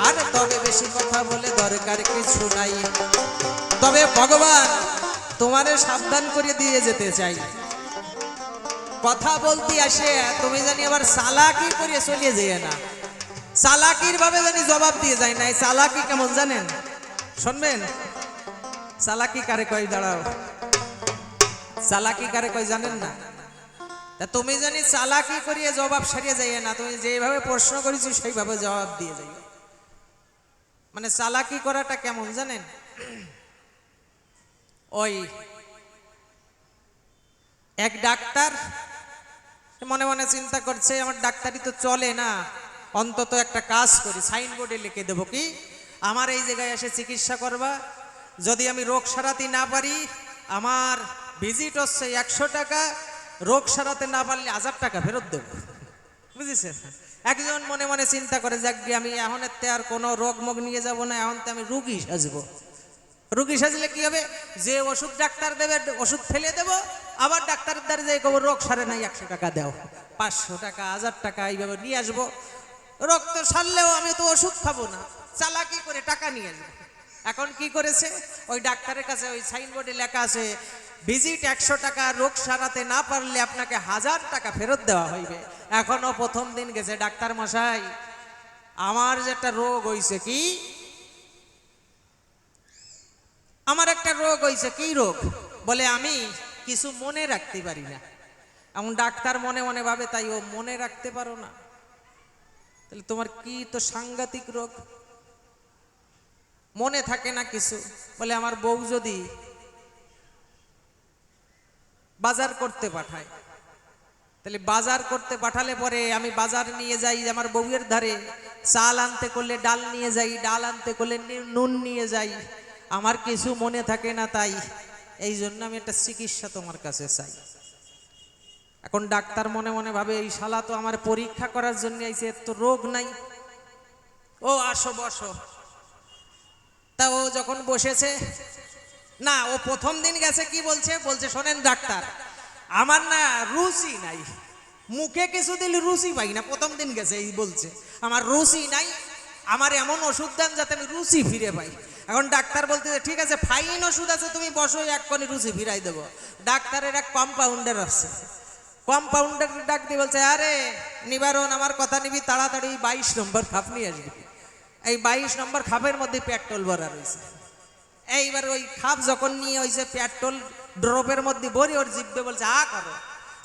আর তবে বেশি কথা বলে দরকার কিছু নাই তবে ভগবান তোমারে সাবধান করে দিয়ে যেতে চাই কথা বলতে আসে তুমি জানি আবার চালাকি করে চলে যেয়ে না চালাকির ভাবে জানি জবাব দিয়ে যায় না এই চালাকি কেমন জানেন শুনবেন চালাকি কারে কয় দাঁড়াও চালাকি কারে কয় জানেন না তা তুমি জানি চালাকি করিয়ে জবাব সারিয়ে যাইয়ে না তুমি যেভাবে প্রশ্ন করেছি সেইভাবে জবাব দিয়ে যাই মানে চালাকি করাটা কেমন জানেন ওই এক ডাক্তার মনে মনে চিন্তা করছে আমার ডাক্তারি তো চলে না অন্তত একটা কাজ করি সাইনবোর্ডে লিখে দেবো কি আমার এই জায়গায় এসে চিকিৎসা করবা যদি আমি রোগ সারাতে না পারি আমার ভিজিট হচ্ছে 100 টাকা রোগ সারাতে না পারলে 1000 টাকা ফেরত দেবো বুঝেছেন একজন মনে মনে চিন্তা করে যাক আমি এখন আর কোনো রোগ মুখ নিয়ে যাব না এখন তো আমি রুগী সাজবো রুগী সাজলে কি হবে যে ওষুধ ডাক্তার দেবে ওষুধ ফেলে দেব আবার ডাক্তারের দ্বারা যে কব রোগ সারে নাই 100 টাকা দাও 500 টাকা 1000 টাকা এইভাবে নিয়ে আসবো রোগ তো সারলেও আমি তো ওষুধ খাবো না চালাকি করে টাকা নিয়ে আসবো এখন কি করেছে ওই ডাক্তারের কাছে ওই সাইনবোর্ডে লেখা আছে ভিজিট 100 টাকা রোগ সারাতে না পারলে আপনাকে 1000 টাকা ফেরত দেওয়া হইবে এখনো প্রথম দিন গেছে ডাক্তার মশাই আমার যেটা রোগ হইছে কি আমার একটা রোগ হইছে কি রোগ বলে আমি কিছু মনে রাখতে পারি না এমন ডাক্তার মনে মনে ভাবে তাই ও মনে রাখতে পারো না তাহলে তোমার কি তো সাংঘাতিক রোগ মনে থাকে না কিছু বলে আমার বউ যদি বাজার করতে পাঠায় তাহলে বাজার করতে পাঠালে পরে আমি বাজার নিয়ে যাই আমার বউয়ের ধারে চাল আনতে করলে ডাল নিয়ে যাই ডাল আনতে করলে নুন নিয়ে যাই আমার কিছু মনে থাকে না তাই এই জন্য আমি একটা চিকিৎসা তোমার কাছে চাই এখন ডাক্তার মনে মনে ভাবে এই শালা তো আমার পরীক্ষা করার জন্য আইছে এর তো রোগ নাই ও আসো বসো তা ও যখন বসেছে না ও প্রথম দিন গেছে কি বলছে বলছে শোনেন ডাক্তার আমার না রুচি নাই মুখে কিছু দিলে রুচি পাই না প্রথম দিন গেছে এই বলছে আমার রুচি নাই আমার এমন ওষুধ দেন যাতে আমি রুচি ফিরে পাই এখন ডাক্তার বলতে ঠিক আছে ফাইন ওষুধ আছে তুমি বসো এক্ষুনি রুচি ফিরাই দেবো ডাক্তারের এক কম্পাউন্ডার আছে কম্পাউন্ডার ডাক দিয়ে বলছে আরে নিবারণ আমার কথা নিবি তাড়াতাড়ি 22 নম্বর খাপ নিয়ে আসবি এই 22 নম্বর খাপের মধ্যে পেট্রোল ভরা রয়েছে এইবার ওই খাপ যখন নিয়ে হয়েছে পেট্রোল ড্রপের মধ্যে ভরি ওর জিভে বলছে হা করো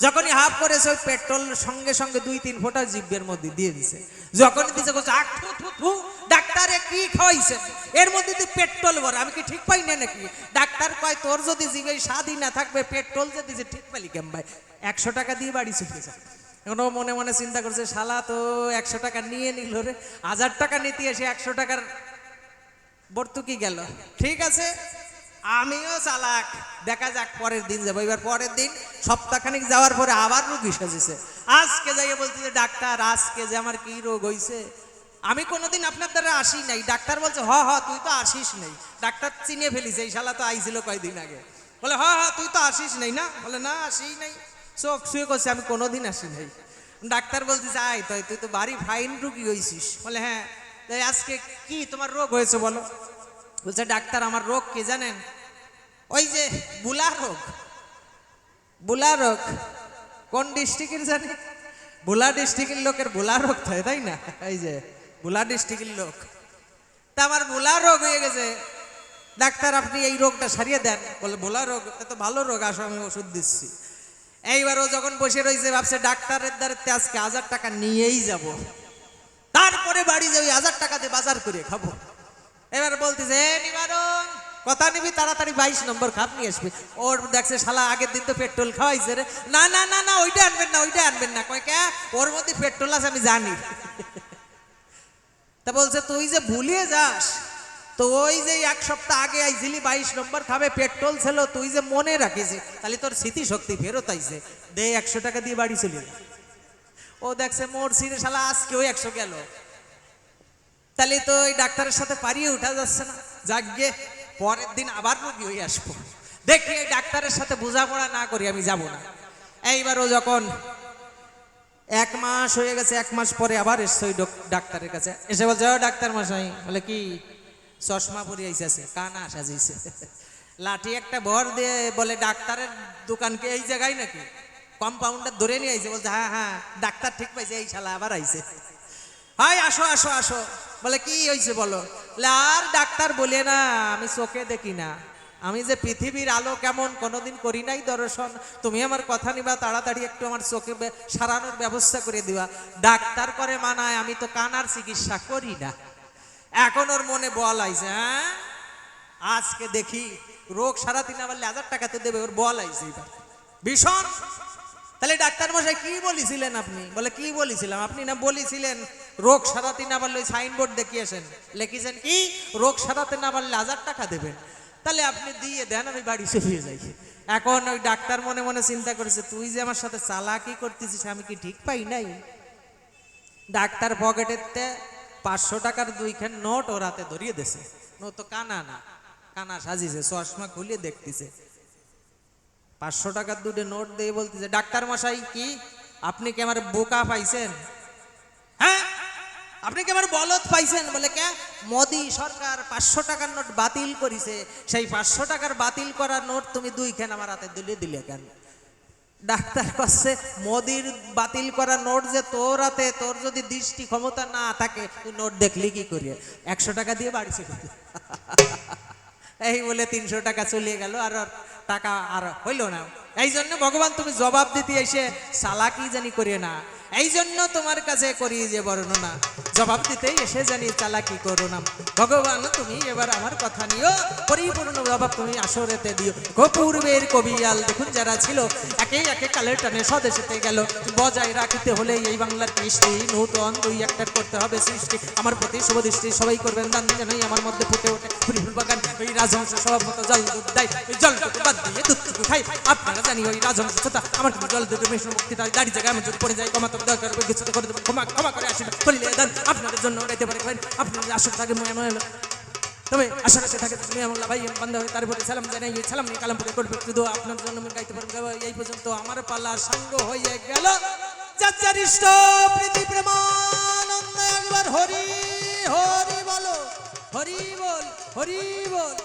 যখনই হাফ করেছে ওই পেট্রোল সঙ্গে সঙ্গে 2-3 ফোঁটা জিভের মধ্যে দিয়ে দিছে যখনই দিছে বলছে আখ থু থু থু ডাক্তারে কি খাওয়াইছে এর মধ্যে তুই পেট্রোল ভরা আমি কি ঠিক পাই না নাকি ডাক্তার কয় তোর যদি জিভে স্বাদই না থাকবে পেট্রোল যে দিছে ঠিক পালি কেম ভাই 100 টাকা দিয়ে বাড়ি ছুটে যায় এখন মনে মনে চিন্তা করছে শালা তো 100 টাকা নিয়ে নিল রে 1000 টাকা নিতে এসে 100 টাকার বর্তুকি গেল ঠিক আছে আমিও চালাক দেখা যাক পরের দিন যাবো এবার পরের দিন সপ্তাহখানিক যাওয়ার পরে আবার রোগী সাজেছে আজকে যাইয়ে বলছে যে ডাক্তার আজকে যে আমার কি রোগ হইছে আমি কোনোদিন আপনার দ্বারা আসি নাই ডাক্তার বলছে হ হ তুই তো আসিস নাই ডাক্তার চিনে ফেলিছে এই শালা তো আইছিল কয়দিন আগে বলে হ হ তুই তো আসিস নাই না বলে না আসি নাই চোখ শুয়ে করছে আমি কোনোদিন আসি নাই ডাক্তার বলতে যাই তুই তো বাড়ি ফাইন রুগী হইছিস বলে হ্যাঁ আজকে কি তোমার রোগ হয়েছে বলো বলছে ডাক্তার আমার রোগ কি জানেন ওই যে বুলা রোগ কোন ডিস্ট্রিক্টের জানি বুলা ডিস্ট্রিক্টের লোকের বুলা রোগ থাকে তাই না এই যে বুলা ডিস্ট্রিক্টের লোক তা আমার বুলা রোগ হয়ে গেছে ডাক্তার আপনি এই রোগটা সারিয়ে দেন বলে বুলা রোগ এত ভালো রোগ আসো আমি ওষুধ দিচ্ছি এইবার ও যখন বসে রয়েছে ভাবছে ডাক্তারের দ্বারা আজকে 1000 টাকা নিয়েই যাব তারপরে বাড়ি যাই 1000 টাকা দিয়ে বাজার করে খাবো এবার বলতেছে নিবারণ কথা নিবি তাড়াতাড়ি 22 নম্বর খাপ নিয়ে আসবি ওর দেখছে শালা আগের দিন তো পেট্রোল খাওয়াইছে রে না না না না ওইটা আনবেন না কয় কে ওর মধ্যে পেট্রোল আছে আমি জানি তা বলছে তুই যে ভুলিয়ে যাস তো ওই যে এক সপ্তাহ আগে আইছিলি 22 নম্বর খাবে পেট্রোল ছিল, তুই যে মনে রাখিস তাহলে তোর স্মৃতি শক্তি ফেরত আইছে, দে 100 টাকা দিয়ে বাড়ি চলে যা। ও দেখছে মোর সিরে শালা আজকেও 100 গেল, তাহলে তো ওই ডাক্তারের সাথে পারিয়ে উঠা যাচ্ছে না। যাকগে পরের দিন আবার রোগী হয়ে আসবো, দেখি এই ডাক্তারের সাথে বোঝাপড়া না করি আমি যাব না। এইবারও যখন 1 মাস হয়ে গেছে, 1 মাস পরে আবার এসছে ওই ডাক্তারের কাছে, এসে বলছে ও ডাক্তার মশাই, বলে কি চশমা পরে আইসে, কানা সাজিয়েছে, লাঠি একটা ভর দিয়ে বলে ডাক্তারের দোকান কি এই জায়গায় নাকি? কম্পাউন্ডার ধরে নিয়ে আইছে, বলছে হ্যাঁ হ্যাঁ ডাক্তার ঠিক পাইছে, এই শালা আবার আইছে। হাই আসো আসো আসো, বলে কি হয়েছে বলো? আর ডাক্তার বলে না, আমি চোখে দেখি না, আমি যে পৃথিবীর আলো কেমন কোনোদিন করি নাই দর্শন, তুমি আমার কথা নিবা, তাড়াতাড়ি একটু আমার চোখে সারানোর ব্যবস্থা করে দিবা। ডাক্তার করে মানায়, আমি তো কানার চিকিৎসা করি না। এখন ওর মনে বল আইছে, হ্যাঁ আজকে দেখি রোগ সারাতে না পারলে 1000 টাকা তো দেবে, ওর বল আইছে এবার ভীষণ। তাহলে ডাক্তার মশাই কি বলেছিলেন আপনি? বলে কি বলেছিলাম? আপনি না বলেছিলেন রোগ সারাতে না পারলে সাইনবোর্ড দেখিয়েছেন, লিখেছেন কি রোগ সারাতে না পারলে 1000 টাকা দেবেন, তাহলে আপনি দিয়ে দেন, আমি বাড়ি চলে যাই। এখন ওই ডাক্তার মনে মনে চিন্তা করেছে, তুই যে আমার সাথে চালাকি করতেছিস আমি কি ঠিক পাই নাই? ডাক্তার পকেটেতে 500 টাকার 2খান নোট ওর হাতে ধরিয়ে দিছে। নো তো কানা না, কানা সাজিছে, চশমা খুলে দেখতেছে। 500 টাকার 2টে নোট দিয়ে বলতেছে, ডাক্তার মশাই কি আপনি কি আমার বোকা পাইছেন? হ্যাঁ আপনি কি আমার বলদ পাইছেন? বলে কে? মোদি সরকার 500 টাকার নোট বাতিল করেছে, সেই 500 টাকার বাতিল করা নোট তুমি 2খান আমার হাতে দিলে কেন? ডাক্তার কাছে মোদির বাতিল করা নোট যে তোর হাতে, তোর যদি দৃষ্টি ক্ষমতা না থাকে তুই নোট দেখলি কি করিয়ে? 100 টাকা দিয়ে বাড়ি চলে এই বলে 300 টাকা চলে গেল, আর টাকা আর হইল না। এই জন্য ভগবান তুমি জবাব দিতে এসে চালাকি জানি করিয়ে না, এই জন্য তোমার কাছে করি যে বর্ণনা, জবাব দিতেই এসে জানি চালাকি করো না। ভগবান তুমি এবার আমার কথা নিও, পরিপূর্ণ জবাব তুমি আসরেতে দিও। পূর্বের কবিয়াল দেখুন যারা ছিল, একে একে কালের টানে স্বদেশেতে গেল, বজায় রাখিতে হলে এই বাংলার কৃষ্টি নূতন 2-1 করতে হবে সৃষ্টি। আমার প্রতি শুভ দৃষ্টি সবাই করবেন দান, জানাই আমার মধ্যে ফুটে ওঠে ফুল বাগান, ওই রাজহংস স্বভাব মতো জল দুধ দেয়, ওই জলটুকু বাদ দিয়ে দুধটুকু খাই। আপনারা জানি ওই রাজহংস কথা, আমার কিন্তু জল দুধ মিশ্র মুক্তি তাই দাঁড়িয়ে জায়গায় আমি যদি পড়ে যাই, ক্ষমা তো দরকার কিছু করে দেবেন, ক্ষমা করে আসেন বলিলে দান আপনাদের জন্য উড়াইতে পারে, আপনাদের আসর থাকে মনে হলো, তবে আশা রাখতে থাকে তুমি আমার ভাই বান্ধা হয়ে তারপরে সালাম জানাই, সালাম নিয়ে কালাম করে করবে শুধু আপনার জন্য আমি গাইতে পারবো। এই পর্যন্ত আমার পালা সঙ্গ হয়ে গেল, যাচ্চারিষ্ট প্রীতি প্রেমানন্দ একবার হরি হরি বলো, হরি বল হরি বল।